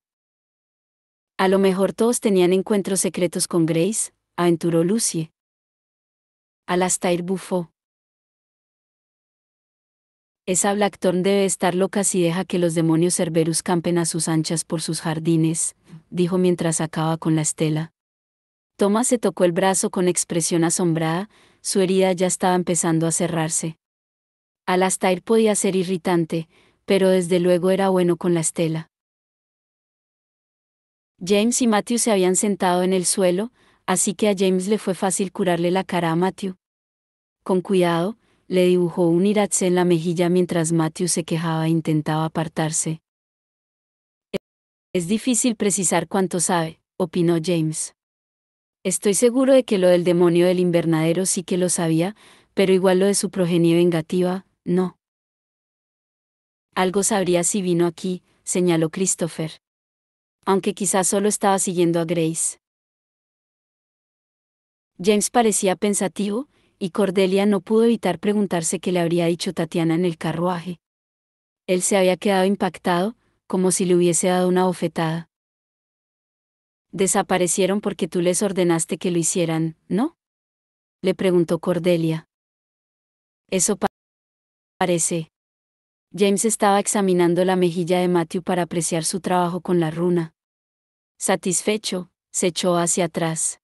A lo mejor todos tenían encuentros secretos con Grace, aventuró Lucy. Alastair bufó. Esa Blackthorn debe estar loca si deja que los demonios Cerberus campen a sus anchas por sus jardines, dijo mientras acababa con la estela. Thomas se tocó el brazo con expresión asombrada, su herida ya estaba empezando a cerrarse. Alastair podía ser irritante, pero desde luego era bueno con la estela. James y Matthew se habían sentado en el suelo, así que a James le fue fácil curarle la cara a Matthew. Con cuidado, le dibujó un iratse en la mejilla mientras Matthew se quejaba e intentaba apartarse. Es difícil precisar cuánto sabe, opinó James. Estoy seguro de que lo del demonio del invernadero sí que lo sabía, pero igual lo de su progenie vengativa, no. Algo sabría si vino aquí, señaló Christopher. Aunque quizás solo estaba siguiendo a Grace. James parecía pensativo, y Cordelia no pudo evitar preguntarse qué le habría dicho Tatiana en el carruaje. Él se había quedado impactado, como si le hubiese dado una bofetada. Desaparecieron porque tú les ordenaste que lo hicieran, ¿no? Le preguntó Cordelia. Eso parece. James estaba examinando la mejilla de Matthew para apreciar su trabajo con la runa. Satisfecho, se echó hacia atrás.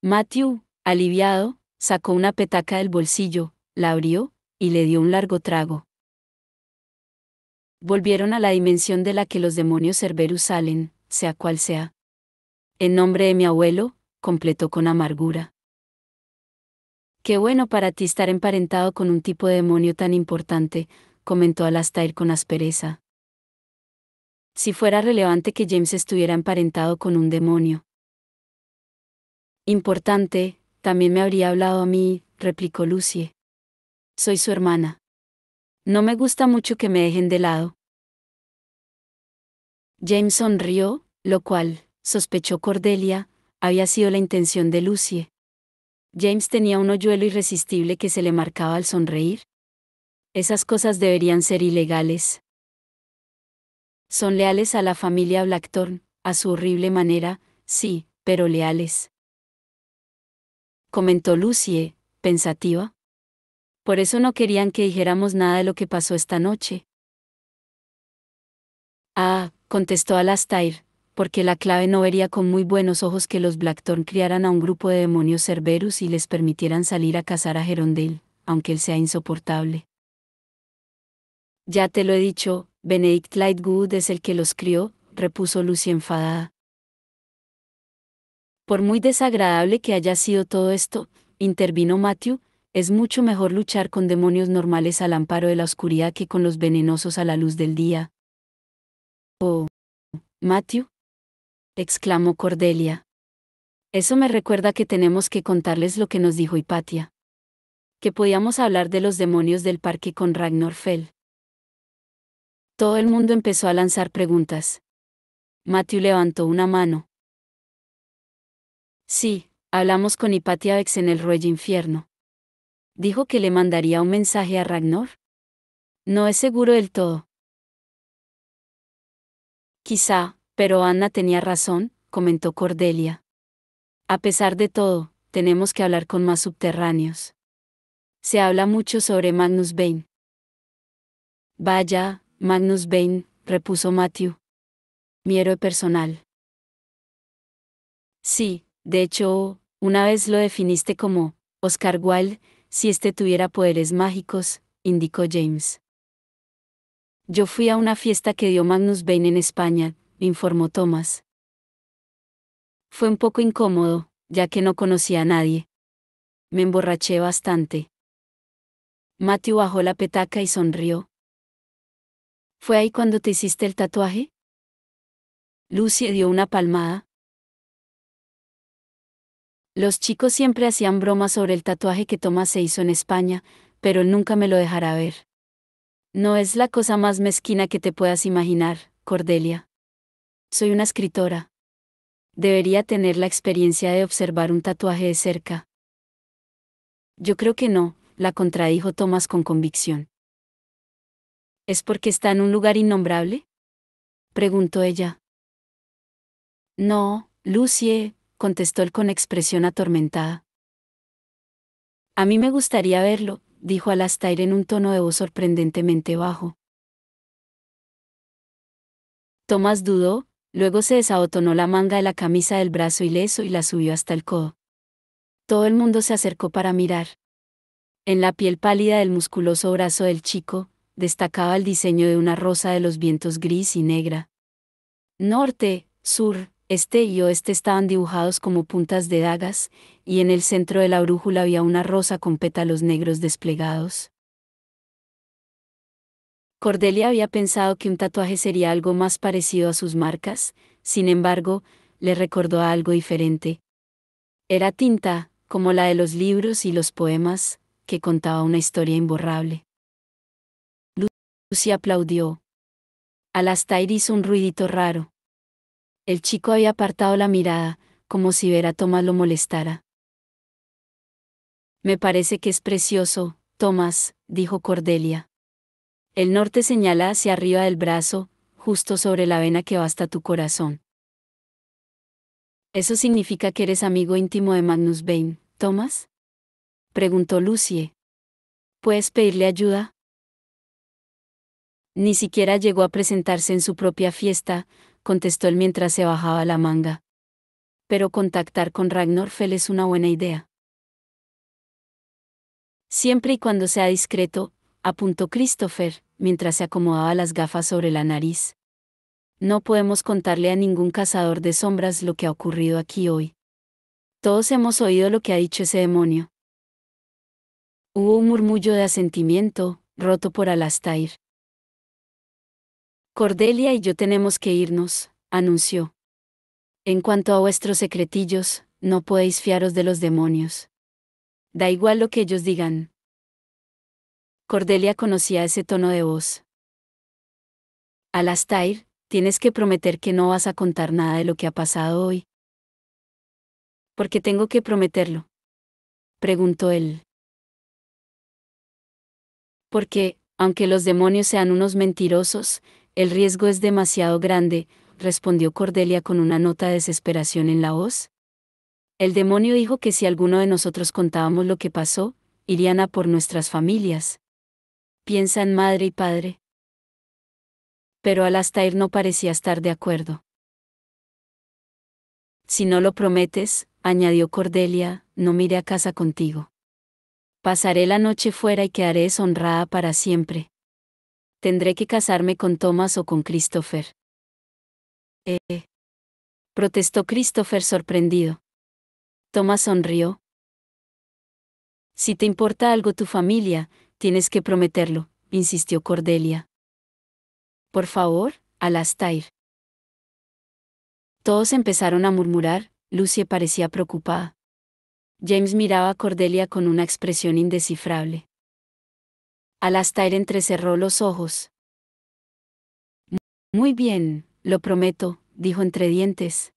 Matthew, aliviado, sacó una petaca del bolsillo, la abrió, y le dio un largo trago. Volvieron a la dimensión de la que los demonios Cerberus salen, sea cual sea. En nombre de mi abuelo, completó con amargura. Qué bueno para ti estar emparentado con un tipo de demonio tan importante, comentó Alastair con aspereza. Si fuera relevante que James estuviera emparentado con un demonio. Importante, también me habría hablado a mí, replicó Lucy. Soy su hermana. No me gusta mucho que me dejen de lado. James sonrió, lo cual, sospechó Cordelia, había sido la intención de Lucy. James tenía un hoyuelo irresistible que se le marcaba al sonreír. Esas cosas deberían ser ilegales. Son leales a la familia Blackthorn, a su horrible manera, sí, pero leales. Comentó Lucy, pensativa. Por eso no querían que dijéramos nada de lo que pasó esta noche. Ah, contestó Alastair, porque la clave no vería con muy buenos ojos que los Blackthorn criaran a un grupo de demonios Cerberus y les permitieran salir a cazar a Gerondale, aunque él sea insoportable. Ya te lo he dicho, Benedict Lightwood es el que los crió, repuso Lucy enfadada. Por muy desagradable que haya sido todo esto, intervino Matthew, es mucho mejor luchar con demonios normales al amparo de la oscuridad que con los venenosos a la luz del día. Oh, Matthew, exclamó Cordelia. Eso me recuerda que tenemos que contarles lo que nos dijo Hipatia. Que podíamos hablar de los demonios del parque con Ragnar Fell. Todo el mundo empezó a lanzar preguntas. Matthew levantó una mano. Sí, hablamos con Hipatia Vex en el Ruelle Infierno. Dijo que le mandaría un mensaje a Ragnar. No es seguro del todo. Quizá, pero Anna tenía razón, comentó Cordelia. A pesar de todo, tenemos que hablar con más subterráneos. Se habla mucho sobre Magnus Bane. Vaya, Magnus Bane, repuso Matthew. Mi héroe personal. Sí, de hecho, una vez lo definiste como Oscar Wilde, si este tuviera poderes mágicos, indicó James. Yo fui a una fiesta que dio Magnus Bane en España, informó Thomas. Fue un poco incómodo, ya que no conocía a nadie. Me emborraché bastante. Matthew bajó la petaca y sonrió. ¿Fue ahí cuando te hiciste el tatuaje? Lucy dio una palmada. Los chicos siempre hacían bromas sobre el tatuaje que Thomas se hizo en España, pero él nunca me lo dejará ver. No es la cosa más mezquina que te puedas imaginar, Cordelia. Soy una escritora. Debería tener la experiencia de observar un tatuaje de cerca. Yo creo que no, la contradijo Thomas con convicción. ¿Es porque está en un lugar innombrable? Preguntó ella. No, Lucie, contestó él con expresión atormentada. A mí me gustaría verlo, dijo Alastair en un tono de voz sorprendentemente bajo. Thomas dudó, luego se desabotonó la manga de la camisa del brazo ileso y la subió hasta el codo. Todo el mundo se acercó para mirar. En la piel pálida del musculoso brazo del chico, destacaba el diseño de una rosa de los vientos gris y negra. Norte, sur, este y oeste estaban dibujados como puntas de dagas, y en el centro de la brújula había una rosa con pétalos negros desplegados. Cordelia había pensado que un tatuaje sería algo más parecido a sus marcas, sin embargo, le recordó a algo diferente. Era tinta, como la de los libros y los poemas, que contaba una historia imborrable. Lucy aplaudió. Alastair hizo un ruidito raro. El chico había apartado la mirada, como si ver a Thomas lo molestara. Me parece que es precioso, Thomas, dijo Cordelia. El norte señala hacia arriba del brazo, justo sobre la vena que va hasta tu corazón. ¿Eso significa que eres amigo íntimo de Magnus Bane, Thomas? Preguntó Lucie. ¿Puedes pedirle ayuda? Ni siquiera llegó a presentarse en su propia fiesta, contestó él mientras se bajaba la manga. Pero contactar con Ragnar Fell es una buena idea. Siempre y cuando sea discreto, apuntó Christopher, mientras se acomodaba las gafas sobre la nariz. No podemos contarle a ningún cazador de sombras lo que ha ocurrido aquí hoy. Todos hemos oído lo que ha dicho ese demonio. Hubo un murmullo de asentimiento, roto por Alastair. Cordelia y yo tenemos que irnos, anunció. En cuanto a vuestros secretillos, no podéis fiaros de los demonios. Da igual lo que ellos digan. Cordelia conocía ese tono de voz. Alastair, tienes que prometer que no vas a contar nada de lo que ha pasado hoy. ¿Por qué tengo que prometerlo? Preguntó él. Porque, aunque los demonios sean unos mentirosos, el riesgo es demasiado grande, respondió Cordelia con una nota de desesperación en la voz. El demonio dijo que si alguno de nosotros contábamos lo que pasó, irían a por nuestras familias. Piensa en madre y padre. Pero Alastair no parecía estar de acuerdo. Si no lo prometes, añadió Cordelia, no me iré a casa contigo. Pasaré la noche fuera y quedaré deshonrada para siempre. Tendré que casarme con Thomas o con Christopher. Protestó Christopher sorprendido. Thomas sonrió. Si te importa algo tu familia, tienes que prometerlo, insistió Cordelia. Por favor, Alastair. Todos empezaron a murmurar, Lucy parecía preocupada. James miraba a Cordelia con una expresión indescifrable. Alastair entrecerró los ojos. Muy bien, lo prometo, dijo entre dientes.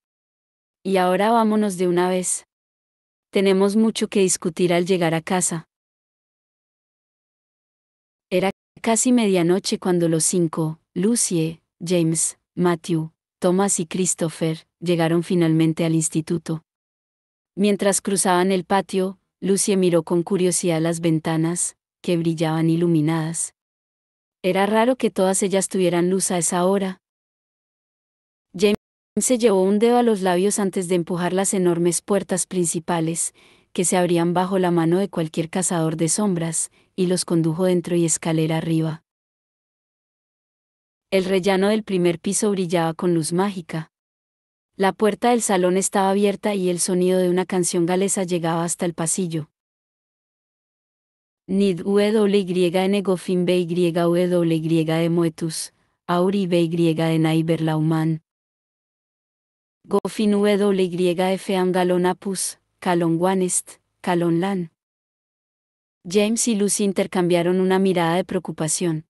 Y ahora vámonos de una vez. Tenemos mucho que discutir al llegar a casa. Era casi medianoche cuando los 5, Lucy, James, Matthew, Thomas y Christopher, llegaron finalmente al instituto. Mientras cruzaban el patio, Lucy miró con curiosidad las ventanas, que brillaban iluminadas. Era raro que todas ellas tuvieran luz a esa hora. James se llevó un dedo a los labios antes de empujar las enormes puertas principales, que se abrían bajo la mano de cualquier cazador de sombras, y los condujo dentro y escalera arriba. El rellano del primer piso brillaba con luz mágica. La puerta del salón estaba abierta y el sonido de una canción galesa llegaba hasta el pasillo. Nid WYN Gofin BYWY de Moetus, Auri BY de Naiber Lauman. Gofin WYF Angalon Apus, Calon Wanest, Calon Lan. James y Lucy intercambiaron una mirada de preocupación.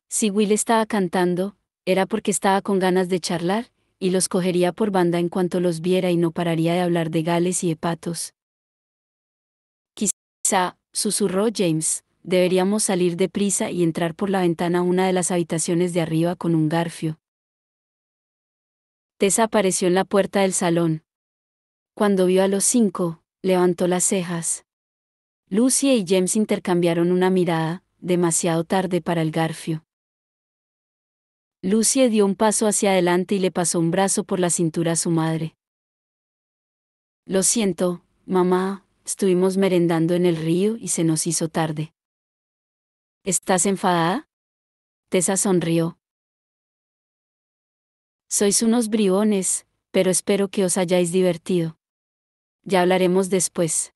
Si Will estaba cantando, era porque estaba con ganas de charlar, y los cogería por banda en cuanto los viera y no pararía de hablar de Gales y de patos. Quizá, susurró James, deberíamos salir deprisa y entrar por la ventana a una de las habitaciones de arriba con un garfio. Tessa apareció en la puerta del salón. Cuando vio a los 5, levantó las cejas. Lucy y James intercambiaron una mirada, demasiado tarde para el garfio. Lucy dio un paso hacia adelante y le pasó un brazo por la cintura a su madre. Lo siento, mamá, estuvimos merendando en el río y se nos hizo tarde. ¿Estás enfadada? Tessa sonrió. Sois unos bribones, pero espero que os hayáis divertido. Ya hablaremos después.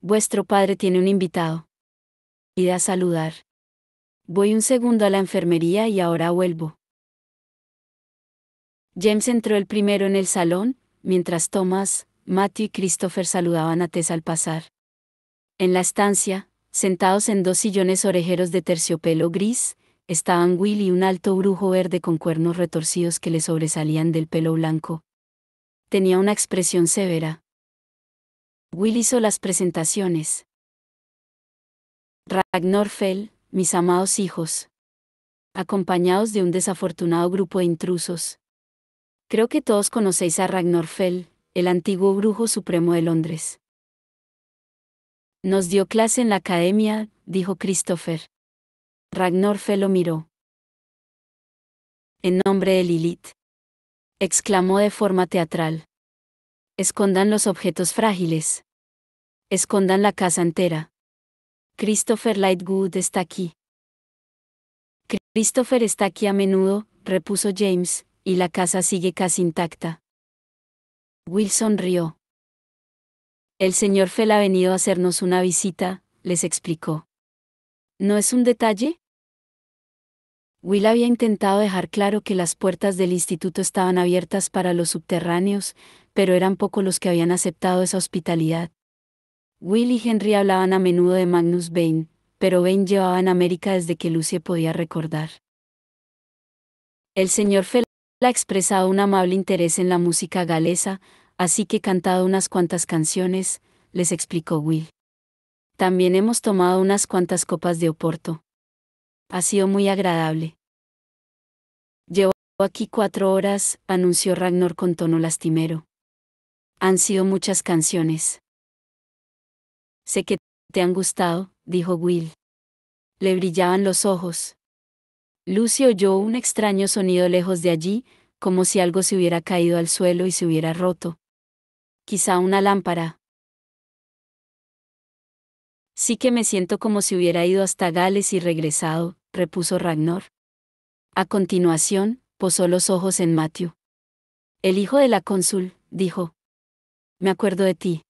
Vuestro padre tiene un invitado. Id a saludar. Voy un segundo a la enfermería y ahora vuelvo. James entró el primero en el salón, mientras Thomas, Matthew y Christopher saludaban a Tessa al pasar. En la estancia, sentados en 2 sillones orejeros de terciopelo gris, estaban Will y un alto brujo verde con cuernos retorcidos que le sobresalían del pelo blanco. Tenía una expresión severa. Will hizo las presentaciones. Ragnar Fell, mis amados hijos. Acompañados de un desafortunado grupo de intrusos. Creo que todos conocéis a Ragnar Fell, el antiguo brujo supremo de Londres. Nos dio clase en la academia, dijo Christopher. Ragnar Fell lo miró. En nombre de Lilith. Exclamó de forma teatral. Escondan los objetos frágiles. Escondan la casa entera. Christopher Lightwood está aquí. Christopher está aquí a menudo, repuso James, y la casa sigue casi intacta. Will sonrió. El señor Fell ha venido a hacernos una visita, les explicó. ¿No es un detalle? Will había intentado dejar claro que las puertas del instituto estaban abiertas para los subterráneos, pero eran pocos los que habían aceptado esa hospitalidad. Will y Henry hablaban a menudo de Magnus Bane, pero Bane llevaba en América desde que Lucy podía recordar. El señor Fell ha expresado un amable interés en la música galesa, así que he cantado unas cuantas canciones, les explicó Will. También hemos tomado unas cuantas copas de Oporto. Ha sido muy agradable. Llevo aquí 4 horas, anunció Ragnar con tono lastimero. Han sido muchas canciones. Sé que te han gustado, dijo Will. Le brillaban los ojos. Lucy oyó un extraño sonido lejos de allí, como si algo se hubiera caído al suelo y se hubiera roto. Quizá una lámpara. Sí que me siento como si hubiera ido hasta Gales y regresado, repuso Ragnar. A continuación, posó los ojos en Matthew. El hijo de la cónsul, dijo. Me acuerdo de ti.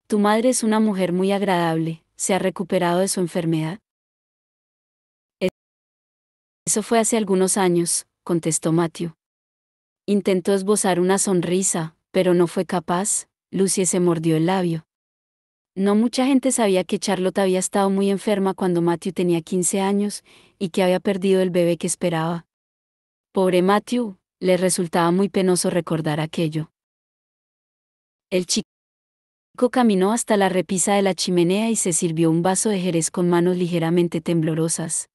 Tu madre es una mujer muy agradable, ¿se ha recuperado de su enfermedad? Eso fue hace algunos años, contestó Matthew. Intentó esbozar una sonrisa, pero no fue capaz. Lucy se mordió el labio. No mucha gente sabía que Charlotte había estado muy enferma cuando Matthew tenía 15 años, y que había perdido el bebé que esperaba. Pobre Matthew, le resultaba muy penoso recordar aquello. El chico caminó hasta la repisa de la chimenea y se sirvió un vaso de jerez con manos ligeramente temblorosas.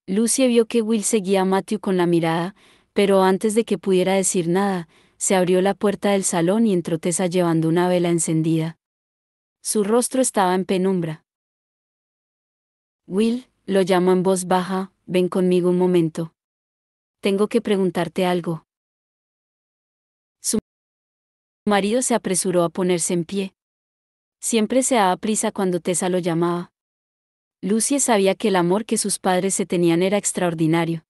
Lucy vio que Will seguía a Matthew con la mirada, pero antes de que pudiera decir nada, se abrió la puerta del salón y entró Tessa llevando una vela encendida. Su rostro estaba en penumbra. Will, lo llamó en voz baja, ven conmigo un momento. Tengo que preguntarte algo. Su marido se apresuró a ponerse en pie. Siempre se daba prisa cuando Tessa lo llamaba. Lucy sabía que el amor que sus padres se tenían era extraordinario.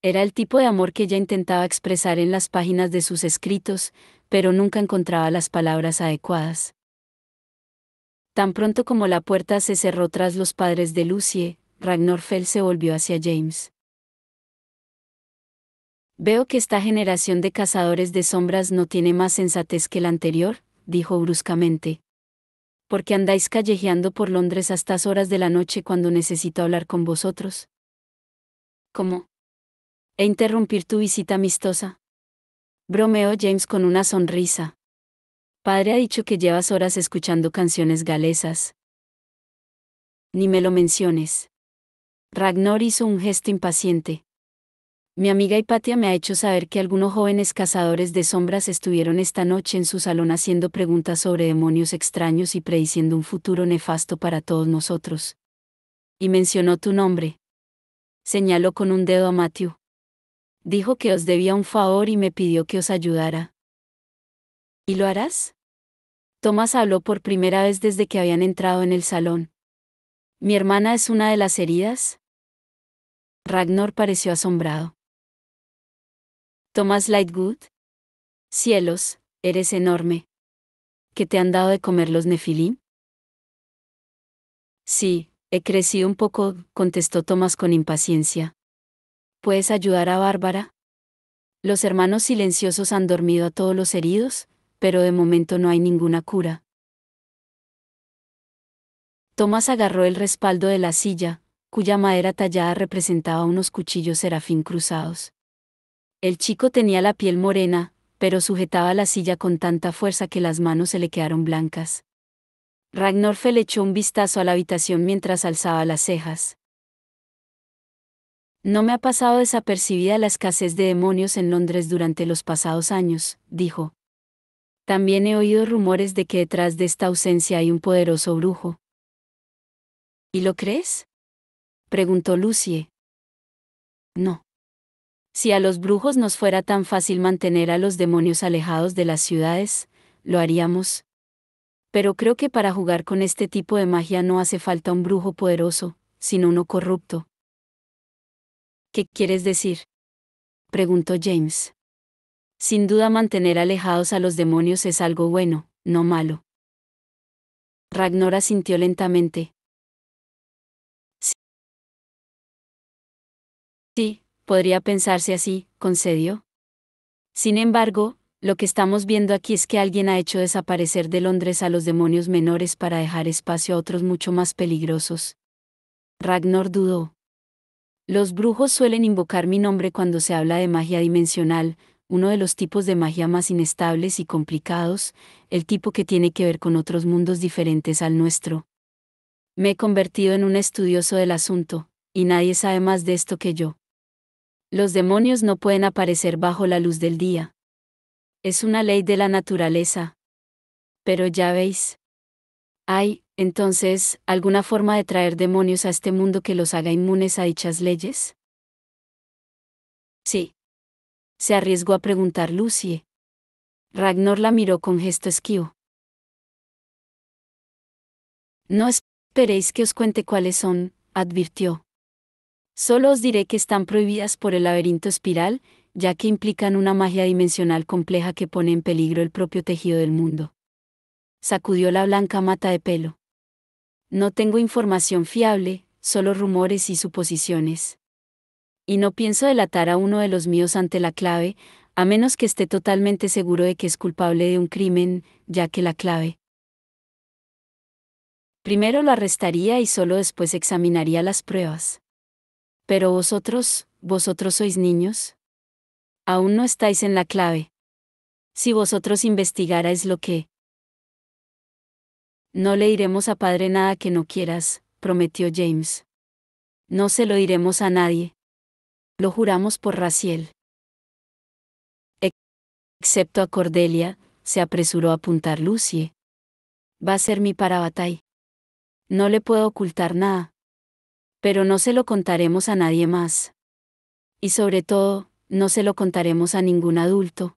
Era el tipo de amor que ella intentaba expresar en las páginas de sus escritos, pero nunca encontraba las palabras adecuadas. Tan pronto como la puerta se cerró tras los padres de Lucy, Ragnar Fell se volvió hacia James. Veo que esta generación de cazadores de sombras no tiene más sensatez que la anterior, dijo bruscamente. ¿Por qué andáis callejeando por Londres a estas horas de la noche cuando necesito hablar con vosotros? ¿Cómo? ¿E interrumpir tu visita amistosa? Bromeó James con una sonrisa. Padre ha dicho que llevas horas escuchando canciones galesas. Ni me lo menciones. Ragnar hizo un gesto impaciente. Mi amiga Hipatia me ha hecho saber que algunos jóvenes cazadores de sombras estuvieron esta noche en su salón haciendo preguntas sobre demonios extraños y prediciendo un futuro nefasto para todos nosotros. Y mencionó tu nombre. Señaló con un dedo a Matthew. Dijo que os debía un favor y me pidió que os ayudara. ¿Y lo harás? Thomas habló por primera vez desde que habían entrado en el salón. ¿Mi hermana es una de las heridas? Ragnar pareció asombrado. ¿Thomas Lightwood? Cielos, eres enorme. ¿Qué te han dado de comer los Nefilim? Sí, he crecido un poco, contestó Thomas con impaciencia. ¿Puedes ayudar a Bárbara? Los hermanos silenciosos han dormido a todos los heridos, pero de momento no hay ninguna cura. Thomas agarró el respaldo de la silla, cuya madera tallada representaba unos cuchillos serafín cruzados. El chico tenía la piel morena, pero sujetaba la silla con tanta fuerza que las manos se le quedaron blancas. Ragnar Fell echó un vistazo a la habitación mientras alzaba las cejas. No me ha pasado desapercibida la escasez de demonios en Londres durante los pasados años, dijo. También he oído rumores de que detrás de esta ausencia hay un poderoso brujo. ¿Y lo crees? Preguntó Lucy. No. Si a los brujos nos fuera tan fácil mantener a los demonios alejados de las ciudades, lo haríamos. Pero creo que para jugar con este tipo de magia no hace falta un brujo poderoso, sino uno corrupto. ¿Qué quieres decir? Preguntó James. Sin duda mantener alejados a los demonios es algo bueno, no malo. Ragnar asintió lentamente. Sí, podría pensarse así, concedió. Sin embargo, lo que estamos viendo aquí es que alguien ha hecho desaparecer de Londres a los demonios menores para dejar espacio a otros mucho más peligrosos. Ragnar dudó. Los brujos suelen invocar mi nombre cuando se habla de magia dimensional, uno de los tipos de magia más inestables y complicados, el tipo que tiene que ver con otros mundos diferentes al nuestro. Me he convertido en un estudioso del asunto, y nadie sabe más de esto que yo. Los demonios no pueden aparecer bajo la luz del día. Es una ley de la naturaleza. Pero ya veis. ¿Hay, entonces, alguna forma de traer demonios a este mundo que los haga inmunes a dichas leyes? Sí. Se arriesgó a preguntar Lucy. Ragnar la miró con gesto esquivo. No esperéis que os cuente cuáles son, advirtió. Solo os diré que están prohibidas por el laberinto espiral, ya que implican una magia dimensional compleja que pone en peligro el propio tejido del mundo. Sacudió la blanca mata de pelo. No tengo información fiable, solo rumores y suposiciones. Y no pienso delatar a uno de los míos ante la clave, A menos que esté totalmente seguro de que es culpable de un crimen, ya que la clave. Primero lo arrestaría y solo después examinaría las pruebas. Pero vosotros sois niños. Aún no estáis en la clave. Si vosotros investigarais lo que... No le diremos a padre nada que no quieras, prometió James. No se lo diremos a nadie. Lo juramos por Raziel. Excepto a Cordelia, se apresuró a apuntar Lucie. Va a ser mi parabatay. No le puedo ocultar nada. Pero no se lo contaremos a nadie más. Y sobre todo, no se lo contaremos a ningún adulto.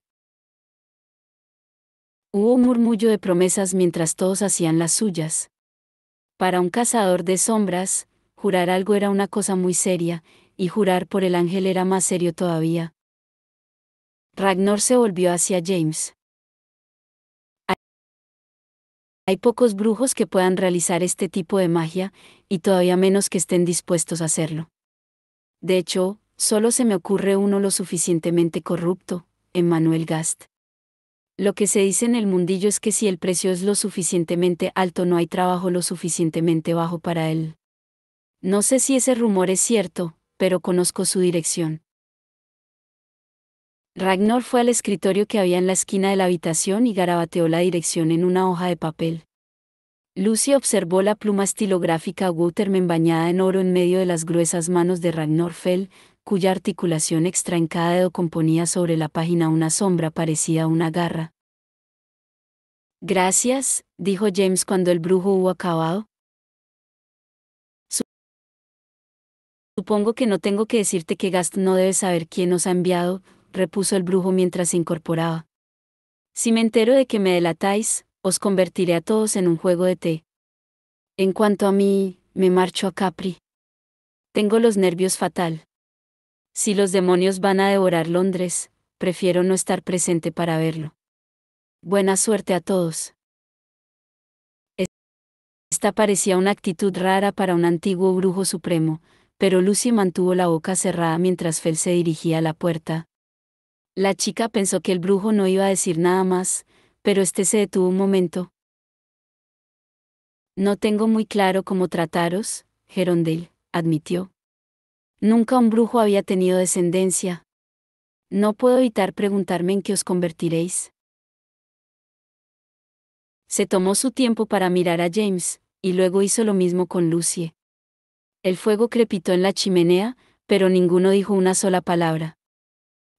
Hubo un murmullo de promesas mientras todos hacían las suyas. Para un cazador de sombras, jurar algo era una cosa muy seria, y jurar por el ángel era más serio todavía. Ragnar se volvió hacia James. Hay pocos brujos que puedan realizar este tipo de magia, y todavía menos que estén dispuestos a hacerlo. De hecho, solo se me ocurre uno lo suficientemente corrupto, Emmanuel Gast. Lo que se dice en el mundillo es que si el precio es lo suficientemente alto no hay trabajo lo suficientemente bajo para él. No sé si ese rumor es cierto, pero conozco su dirección. Ragnar fue al escritorio que había en la esquina de la habitación y garabateó la dirección en una hoja de papel. Lucy observó la pluma estilográfica Waterman bañada en oro en medio de las gruesas manos de Ragnar Fell, cuya articulación extra en cada dedo componía sobre la página una sombra parecida a una garra. Gracias, dijo James cuando el brujo hubo acabado. Supongo que no tengo que decirte que Gast no debe saber quién os ha enviado, repuso el brujo mientras se incorporaba. Si me entero de que me delatáis, os convertiré a todos en un juego de té. En cuanto a mí, me marcho a Capri. Tengo los nervios fatal. Si los demonios van a devorar Londres, prefiero no estar presente para verlo. Buena suerte a todos. Esta parecía una actitud rara para un antiguo brujo supremo, pero Lucy mantuvo la boca cerrada mientras Fell se dirigía a la puerta. La chica pensó que el brujo no iba a decir nada más, pero este se detuvo un momento. No tengo muy claro cómo trataros, Gerondale, admitió. Nunca un brujo había tenido descendencia. No puedo evitar preguntarme en qué os convertiréis. Se tomó su tiempo para mirar a James, y luego hizo lo mismo con Lucy. El fuego crepitó en la chimenea, pero ninguno dijo una sola palabra.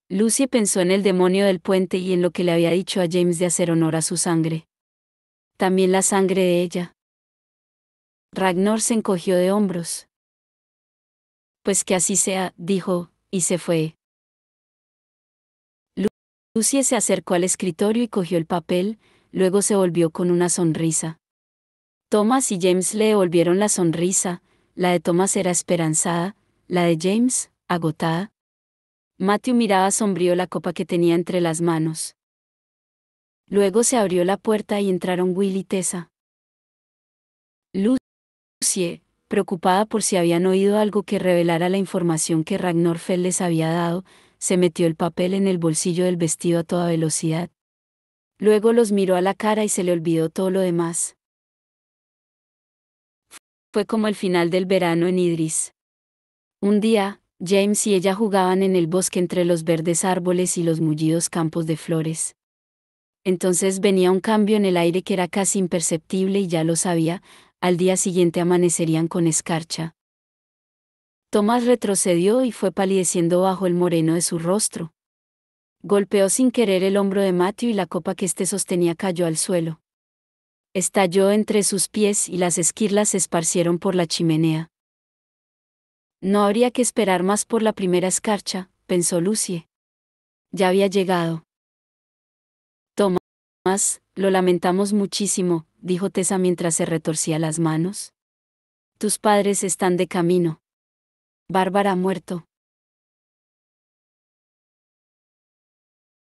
Lucy pensó en el demonio del puente y en lo que le había dicho a James de hacer honor a su sangre. También la sangre de ella. Ragnar se encogió de hombros. Pues que así sea, dijo, y se fue. Lucy se acercó al escritorio y cogió el papel, luego se volvió con una sonrisa. Thomas y James le devolvieron la sonrisa, la de Thomas era esperanzada, la de James, agotada. Matthew miraba sombrío la copa que tenía entre las manos. Luego se abrió la puerta y entraron Will y Tessa. Lucy, preocupada por si habían oído algo que revelara la información que Ragnar Fell les había dado, se metió el papel en el bolsillo del vestido a toda velocidad. Luego los miró a la cara y se le olvidó todo lo demás. Fue como el final del verano en Idris. Un día, James y ella jugaban en el bosque entre los verdes árboles y los mullidos campos de flores. Entonces venía un cambio en el aire que era casi imperceptible y ya lo sabía, al día siguiente amanecerían con escarcha. Thomas retrocedió y fue palideciendo bajo el moreno de su rostro. Golpeó sin querer el hombro de Matthew y la copa que éste sostenía cayó al suelo. Estalló entre sus pies y las esquirlas se esparcieron por la chimenea. No habría que esperar más por la primera escarcha, pensó Lucy. Ya había llegado. Tomás, lo lamentamos muchísimo, dijo Tessa mientras se retorcía las manos. Tus padres están de camino. Bárbara ha muerto.